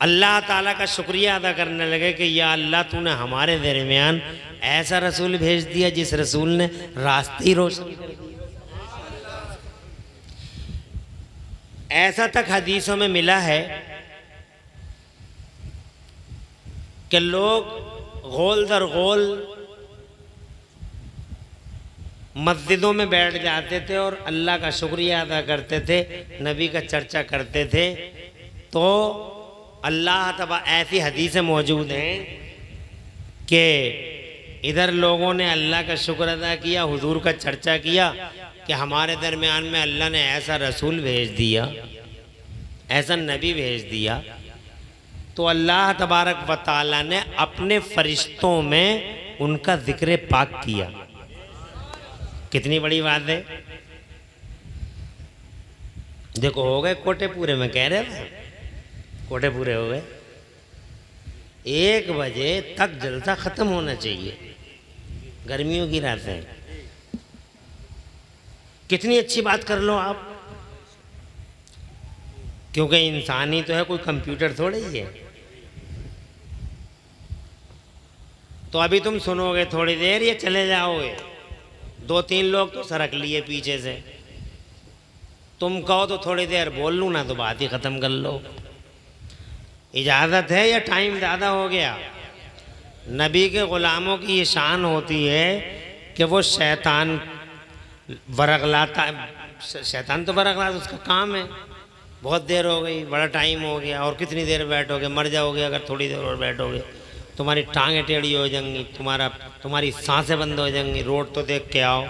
अल्लाह ताला का शुक्रिया अदा करने लगे कि या अल्लाह तूने हमारे दरमियान ऐसा रसूल भेज दिया जिस रसूल ने रास्ते ही रोशन कर दिए। ऐसा तक हदीसों में मिला है कि लोग गोल दर गोल मस्जिदों में बैठ जाते थे और अल्लाह का शुक्रिया अदा करते थे, नबी का चर्चा करते थे। तो अल्लाह तबा ऐसी हदीसें मौजूद हैं कि इधर लोगों ने अल्लाह का शुक्र अदा किया, हुजूर का चर्चा किया कि हमारे दरमियान में अल्लाह ने ऐसा रसूल भेज दिया, ऐसा नबी भेज दिया। तो अल्लाह तबारक व तआला ने अपने फरिश्तों में उनका जिक्र पाक किया। कितनी बड़ी बात है। देखो हो गए कोटे पूरे, में कह रहे थे कोटे पूरे हो गए। 1 बजे तक जलसा ख़त्म होना चाहिए, गर्मियों की रात है। कितनी अच्छी बात कर लो आप, क्योंकि इंसान ही तो है, कोई कंप्यूटर थोड़े ही है। तो अभी तुम सुनोगे थोड़ी देर, ये चले जाओगे। 2-3 लोग तो सरक लिए पीछे से, तुम कहो तो थोड़ी देर बोल लूँ ना, तो बात ही ख़त्म कर लो। इजाज़त है या टाइम ज़्यादा हो गया? नबी के ग़ुलामों की ये शान होती है कि वो शैतान वरगलाता, शैतान तो वरगलाता उसका काम है। बहुत देर हो गई, बड़ा टाइम हो गया, और कितनी देर बैठोगे, मर जाओगे अगर थोड़ी देर और बैठोगे। तुम्हारी टांगें टेढ़ी हो जाएंगी, तुम्हारी सांसें बंद हो जाएंगी। रोड तो देख के आओ,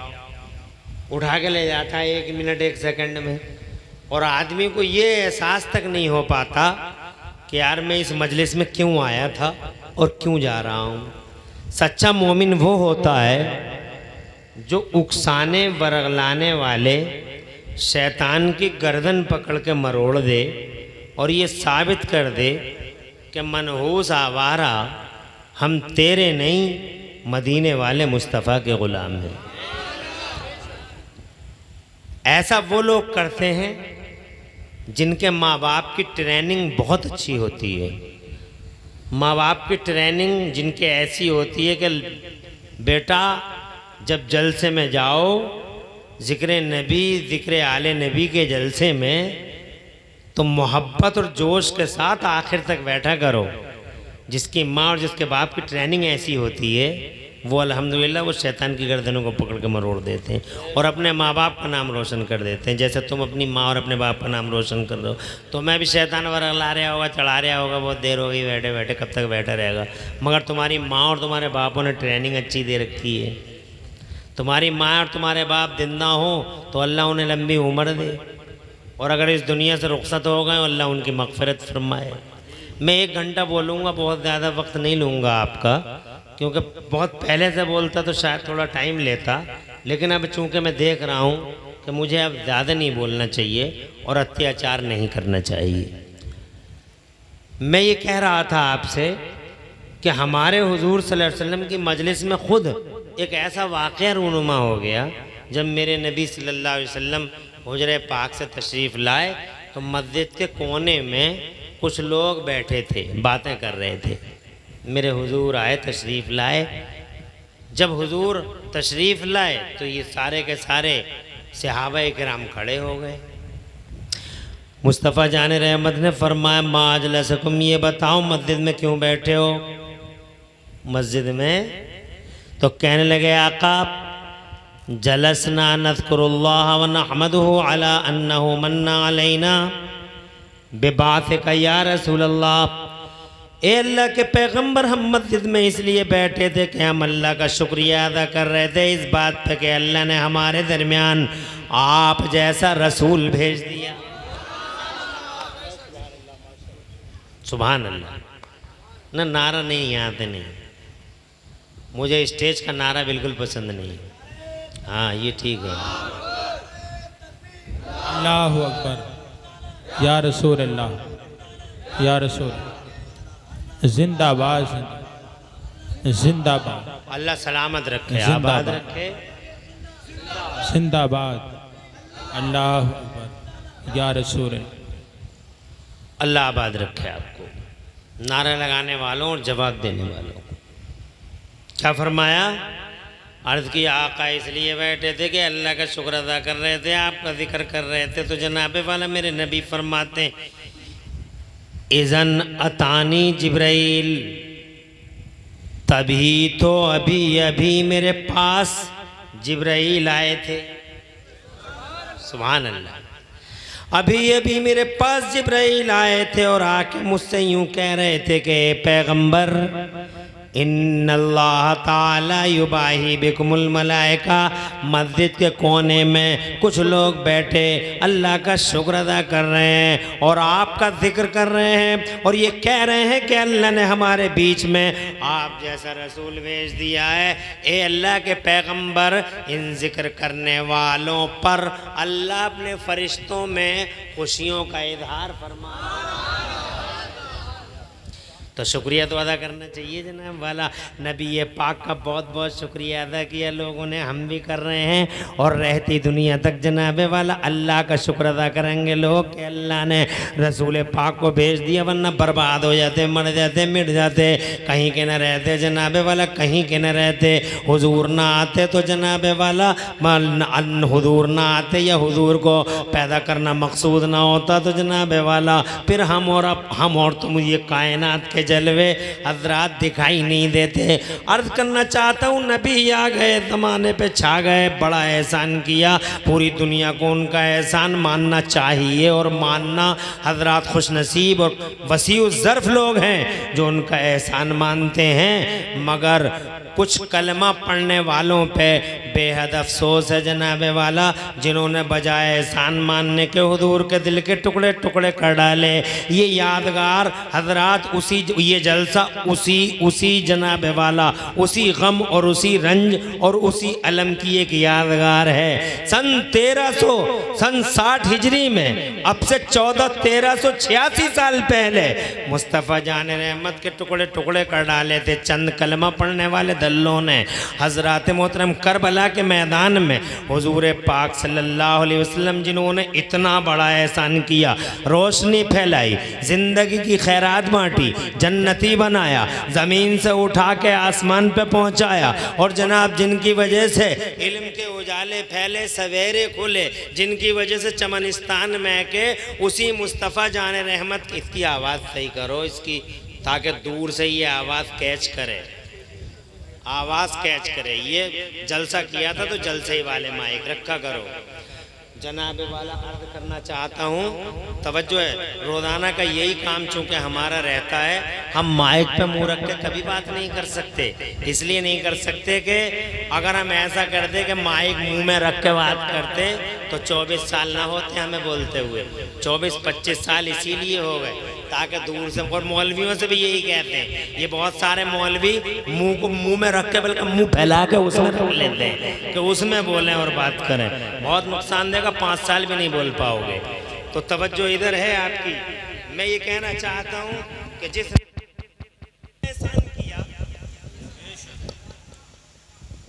उठा के ले जाता है 1 मिनट 1 सेकंड में। और आदमी को ये एहसास तक नहीं हो पाता कि यार मैं इस मजलिस में क्यों आया था और क्यों जा रहा हूँ। सच्चा मोमिन वो होता है जो उकसाने बरगलाने वाले शैतान की गर्दन पकड़ के मरोड़ दे और ये साबित कर दे कि मनहूस आवारा हम तेरे नहीं, मदीने वाले मुस्तफ़ा के ग़ुलाम हैं। ऐसा वो लोग करते हैं जिनके माँ बाप की ट्रेनिंग बहुत अच्छी होती है। माँ बाप की ट्रेनिंग जिनके ऐसी होती है कि बेटा जब जलसे में जाओ, ज़िक्र नबी, ज़िक्र आले नबी के जलसे में, तो मोहब्बत और जोश के साथ आखिर तक बैठा करो। जिसकी माँ और जिसके बाप की ट्रेनिंग ऐसी होती है, वो अल्हम्दुलिल्लाह वो शैतान की गर्दनों को पकड़ के मरोड़ देते हैं और अपने माँ बाप का नाम रोशन कर देते हैं। जैसे तुम अपनी माँ और अपने बाप का नाम रोशन कर रहे हो, तो मैं भी शैतान वरगला रहा होगा, चढ़ा रहा होगा, बहुत देर हो गई बैठे बैठे, कब तक बैठा रहेगा। मगर तुम्हारी माँ और तुम्हारे बापों ने ट्रेनिंग अच्छी दे रखी है। तुम्हारी माँ और तुम्हारे बाप जिंदा हो तो अल्लाह उन्हें लंबी उम्र दे, और अगर इस दुनिया से रुखसत हो गए अल्लाह उनकी मग़फ़िरत फरमाए। मैं 1 घंटा बोलूँगा, बहुत ज़्यादा वक्त नहीं लूँगा आपका, क्योंकि बहुत पहले से बोलता तो शायद थोड़ा टाइम लेता, लेकिन अब चूँकि मैं देख रहा हूँ कि मुझे अब ज़्यादा नहीं बोलना चाहिए और अत्याचार नहीं करना चाहिए। मैं ये कह रहा था आपसे कि हमारे हुजूर सल्लल्लाहु अलैहि वसल्लम की मजलिस में खुद एक ऐसा वाक़या रूनुमा हो गया। जब मेरे नबी सल्लल्लाहु अलैहि वसल्लम हुजरे पाक से तशरीफ़ लाए तो मस्जिद के कोने में कुछ लोग बैठे थे, बातें कर रहे थे। मेरे हुजूर आए, तशरीफ़ लाए। जब हुजूर तशरीफ़ लाए तो ये सारे के सारे सहाबा किराम खड़े हो गए। मुस्तफ़ा जान रहमत ने फरमाया, मा अजलसकुम, ये बताओ मस्जिद में क्यों बैठे हो? मस्जिद में तो कहने लगे, आका जलसना नज़कुरुल्लाह व नहमदुहु अला अन्नहु मन्ना अलैना बिबातिका या रसूल अल्लाह। ए अल्लाह के पैगंबर, हम मस्जिद में इसलिए बैठे थे कि हम अल्लाह का शुक्रिया अदा कर रहे थे इस बात पे कि अल्लाह ने हमारे दरमियान आप जैसा रसूल भेज दिया। सुभान अल्लाह। ना नारा नहीं आते नहीं, मुझे स्टेज का नारा बिल्कुल पसंद नहीं। हाँ ये ठीक है। अल्लाहु अकबर, या रसूल अल्लाह, या रसूल, जिंदाबाद जिंदाबाद। अल्लाह सलामत रखे, आबाद रखे, जिंदाबाद। अल्लाहु अकबर, या रसूल। अल्लाह आबाद रखे आपको। नारे लगाने वालों और जवाब देने वालों को। क्या फरमाया? अर्ज़ की आका इसलिए बैठे थे कि अल्लाह का शुक्र अदा कर रहे थे, आपका जिक्र कर रहे थे। तो जनाब वाला मेरे नबी फरमाते इज़न अतानी जिब्राइल, तभी तो अभी अभी मेरे पास जिब्राइल आए थे। सुभान अल्लाह। अभी अभी मेरे पास जिब्राइल आए थे और आके मुझसे यूं कह रहे थे कि पैगंबर, इन्नल्लाह ताला युबाही बिकुमुल मलाइका, मस्जिद के कोने में कुछ लोग बैठे अल्लाह का शुक्र अदा कर रहे हैं और आपका जिक्र कर रहे हैं और ये कह रहे हैं कि अल्लाह ने हमारे बीच में आप जैसा रसूल भेज दिया है। ए अल्लाह के पैगंबर, इन जिक्र करने वालों पर अल्लाह अपने फरिश्तों में खुशियों का इजहार फरमा। तो शुक्रिया तो अदा करना चाहिए जनाब वाला। नबी ये पाक का बहुत बहुत शुक्रिया अदा किया लोगों ने, हम भी कर रहे हैं और रहती दुनिया तक जनाब वाला अल्लाह का शुक्र अदा करेंगे लोग कि अल्लाह ने रसूल पाक को भेज दिया, वरना बर्बाद हो जाते, मर जाते, मिट जाते, कहीं के न रहते जनाब वाला, कहीं के न रहते। हुजूर ना आते तो जनाब वाला, हुजूर ना आते या हुजूर को पैदा करना मकसूद ना होता तो जनाब वाला फिर हम और तुम ये कायनात के जलवे हजरात दिखाई नहीं देते। अर्ज करना चाहता हूँ, नबी आ गए, ज़माने पे छा गए, बड़ा एहसान किया, पूरी दुनिया को उनका एहसान मानना चाहिए और मानना। हजरात खुश नसीब और वसीउ ज़र्फ़ लोग हैं जो उनका एहसान मानते हैं, मगर कुछ कलमा पढ़ने वालों पे बेहद अफसोस है जनाबे वाला, जिन्होंने बजाय एहसान मानने के हुजूर के दिल के टुकड़े टुकड़े कर डाले। ये यादगार हजरात, उसी ये जलसा उसी जनाबे वाला, उसी गम और उसी रंज और उसी अलम की एक यादगार है। सन 60 हिजरी में, अब से 1386 साल पहले मुस्तफ़ा जान रहमत के टुकड़े टुकड़े कर डाले थे चंद कलमा पढ़ने वाले दल्लों ने। हजरत मोहतरम करबला के मैदान में हुजूर पाक सल्लल्लाहु अलैहि वसल्लम, जिन्होंने इतना बड़ा एहसान किया, रोशनी फैलाई, ज़िंदगी की खैरात बांटी, जन्नती बनाया, ज़मीन से उठा के आसमान पे पहुंचाया, और जनाब जिनकी वजह से इल्म के उजाले फैले, सवेरे खुले, जिनकी वजह से चमनिस्तान महके, उसी मुस्तफ़ा जान रहमत की। इसकी आवाज़ सही करो इसकी, ताकि दूर से ये आवाज़ कैच करे, आवाज़ कैच करे। ये जलसा किया था तो जलसे वाले माइक रखा करो जनाब वाला। अर्ज करना चाहता हूँ, तवज्जो है, रोज़ाना का यही काम चूँकि हमारा रहता है, हम माइक पे मुँह रख के कभी बात नहीं कर सकते। इसलिए नहीं कर सकते कि अगर हम ऐसा करते कि माइक मुँह में रख के बात करते तो 24 साल ना होते हमें बोलते हुए, 24-25 साल इसीलिए हो गए ताकि दूर से। और मौलवियों से भी यही कहते हैं, ये बहुत सारे मौलवी मुँह को मुँह में रख के बल्कि मुँह फैला के उसमें रख लेते हैं कि उसमें बोलें और बात करें। बहुत नुकसान देगा, 5 साल भी नहीं बोल पाओगे। तो तवज्जो इधर है आपकी। मैं ये कहना चाहता हूँ कि जिस एहसान किया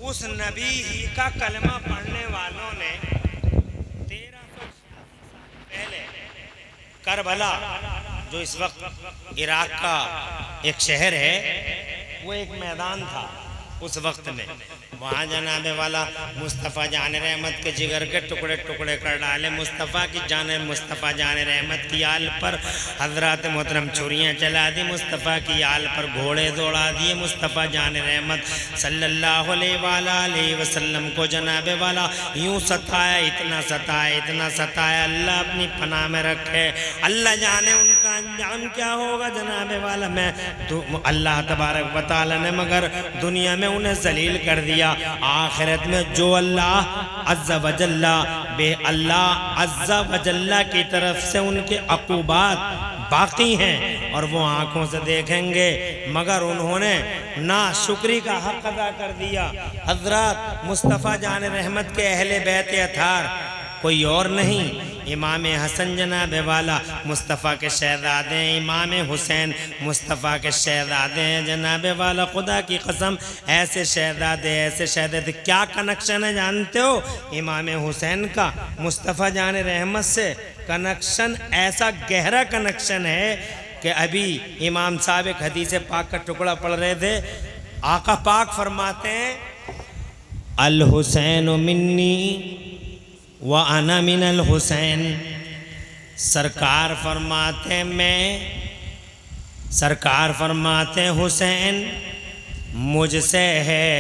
उस नबी ही का कलमा पढ़ने वालों ने 1300 पहले करबला, जो इस वक्त इराक का एक शहर है, वो एक मैदान था उस वक्त में। वहाँ जनाबे वाला मुस्तफ़ा जान रहमत के जिगर के टुकड़े टुकड़े कर डाले। मुस्तफ़ा की जान, मुस्तफ़ा जान रहमत की आल पर हजरत मोहतरम छुरियाँ चला दी, मुस्तफ़ा की आल पर घोड़े दौड़ा दिए। मुस्तफ़ा जान रहमत सल्लल्लाहु अलैहि वसल्लम को जनाबे वाला यूँ सताया, इतना सताया, अल्लाह अपनी पनाह में रखे। अल्लाह जाने उनका अंजाम क्या होगा जनाबे वाला। मैं तो अल्लाह तबारक व तआला ने मगर दुनिया में उन्हें जलील कर दिया, आखिरत में जो अल्लाह अज़्ज़ा वजल्ला की तरफ से उनके अक़ूबात बाकी हैं और वो आँखों से देखेंगे, मगर उन्होंने ना शुक्री का हक़ अदा कर दिया। हज़रत मुस्तफ़ा जान रहमत के अहले बैत अतार कोई और नहीं, इमाम हसन जनाब वाला मुस्तफ़ा के शहज़ादे हैं, इमाम हुसैन मुस्तफ़ा के शहज़ादे हैं जनाब वाला। खुदा की कसम, ऐसे शहज़ादे क्या कनेक्शन है जानते हो? इमाम हुसैन का मुस्तफ़ा जान रहमत से कनेक्शन ऐसा गहरा कनेक्शन है कि अभी इमाम साहब एक हदीस पाक का टुकड़ा पढ़ रहे थे। आका पाक फरमाते हैं अल हुसैन मिन्नी व अना मिनल हुसैन। सरकार फरमाते हैं हुसैन मुझसे है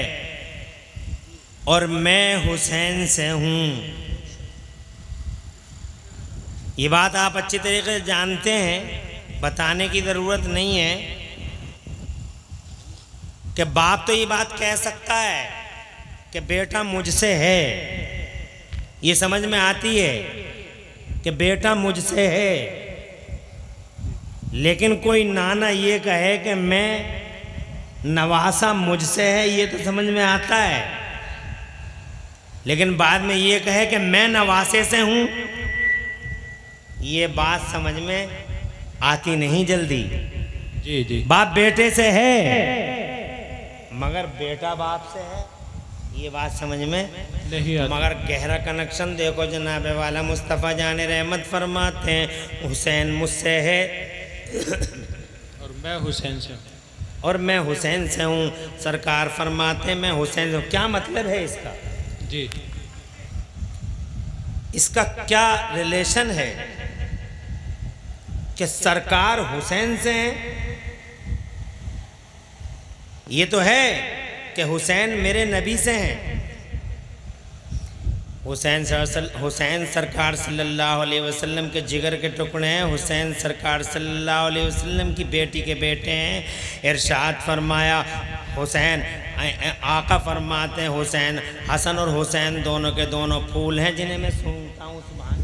और मैं हुसैन से हूँ। ये बात आप अच्छी तरीके से जानते हैं, बताने की ज़रूरत नहीं है कि बाप तो ये बात कह सकता है कि बेटा मुझसे है, ये समझ में आती है कि बेटा मुझसे है, लेकिन कोई नाना ये कहे कि मैं नवासा मुझसे है, ये तो समझ में आता है, लेकिन बाद में ये कहे कि मैं नवासे से हूँ, ये बात समझ में आती नहीं जल्दी। जी जी। बाप बेटे से है मगर बेटा बाप से है, ये बात समझ में नहीं आता। मगर गहरा कनेक्शन देखो जनाब वाला मुस्तफ़ा जान रहमत फरमाते हैं हुसैन मुझसे है और मैं हुसैन से हूँ। और मैं हुसैन से हूँ। सरकार फरमाते हैं मैं हुसैन से हूँ। क्या मतलब है इसका? जी। इसका क्या रिलेशन है कि सरकार हुसैन से हैं? ये तो है कि हुसैन मेरे नबी से हैं। हुसैन सरकार सल्लल्लाहु अलैहि वसल्लम के जिगर के टुकड़े हैं। हुसैन सरकार सल्लल्लाहु अलैहि वसल्लम की बेटी के बेटे हैं। इरशाद फरमाया हुसैन, आका फरमाते हैं हुसैन, हसन और हुसैन दोनों के दोनों फूल हैं जिन्हें मैं सूंघता हूँ। सुभान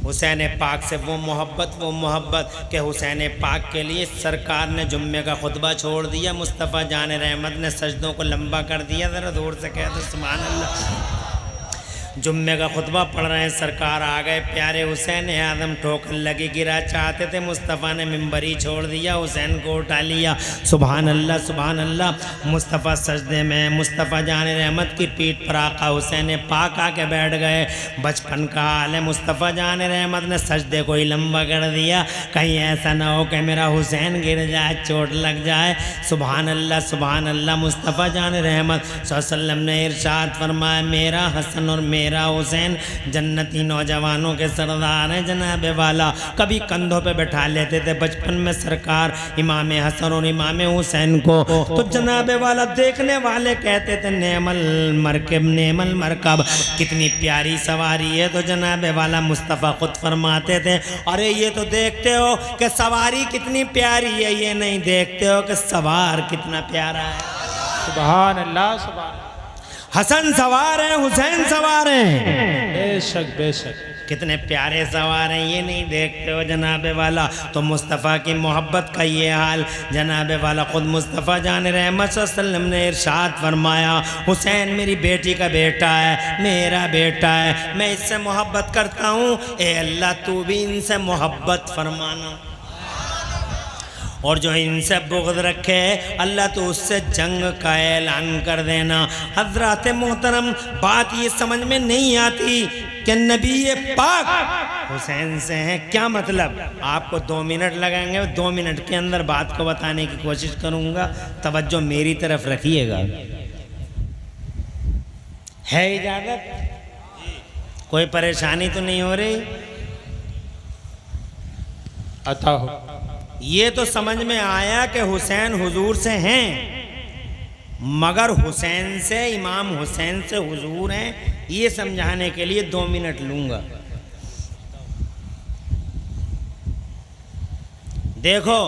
हुसैन पाक से वो मोहब्बत कि हुसैन पाक के लिए सरकार ने जुम्मे का खुतबा छोड़ दिया। मुस्तफ़ा जान रहमत ने सजदों को लंबा कर दिया। ज़रा दूर से कह दो सुभान अल्लाह। जुम्मे का खुतबा पढ़ रहे हैं, सरकार आ गए। प्यारे हुसैन आदम ठोकर लगी, गिरा चाहते थे, मुस्तफ़ा ने मिंबरी छोड़ दिया, हुसैन को उठा लिया। सुभान अल्लाह सुभान अल्लाह। मुस्तफ़ा सजदे में, मुस्तफ़ा जान रहमत की पीठ पर आका हुसैन पाक आके बैठ गए। बचपन का हाल है, मुस्तफ़ा जान रहमत ने सजदे को ही लंबा कर दिया, कहीं ऐसा ना हो कि मेरा हुसैन गिर जाए, चोट लग जाए। सुभान अल्लाह सुभान अल्लाह। मुस्तफ़ा जान रहमत सल्लल्लाहु अलैहि वसल्लम ने इरशाद फरमाया मेरा हसन और मेरा हुसैन जन्नती नौजवानों के सरदार हैं। जनाब वाला कभी कंधों पे बैठा लेते थे बचपन में सरकार इमाम हसन और इमाम हुसैन को, तो जनाब वाला देखने वाले कहते थे नेमल मरकब, कितनी प्यारी सवारी है। तो जनाब वाला मुस्तफ़ा खुद फरमाते थे अरे ये तो देखते हो कि सवारी कितनी प्यारी है, ये नहीं देखते हो कि सवार कितना प्यारा है। सुभान अल्लाह सुभान। हसन सवार है, हुसैन सवार हैं, बेशक बेशक, कितने प्यारे सवार हैं, ये नहीं देखते हो जनाब वाला। तो मुस्तफ़ा की मोहब्बत का ये हाल। जनाब वाला ख़ुद मुस्तफ़ा जान रहमत सल्लल्लाहु अलैहि वसल्लम ने इरशाद फरमाया हुसैन मेरी बेटी का बेटा है, मेरा बेटा है, मैं इससे मोहब्बत करता हूँ, ए अल्लाह तू भी इनसे मोहब्बत फरमाना, और जो इनसे बुग़्ज़ रखे अल्लाह तो उससे जंग का ऐलान कर देना। हज़रात मोहतरम, बात ये समझ में नहीं आती कि नबी पाक हुसैन से हैं, क्या मतलब? आपको 2 मिनट लगेंगे, 2 मिनट के अंदर बात को बताने की कोशिश करूँगा। तवज्जो मेरी तरफ रखिएगा। है इजाज़त? कोई परेशानी तो नहीं हो रही? अता हो। ये तो समझ में आया कि हुसैन हुजूर से हैं, मगर हुसैन से, इमाम हुसैन से हुजूर हैं, ये समझाने के लिए 2 मिनट लूँगा। देखो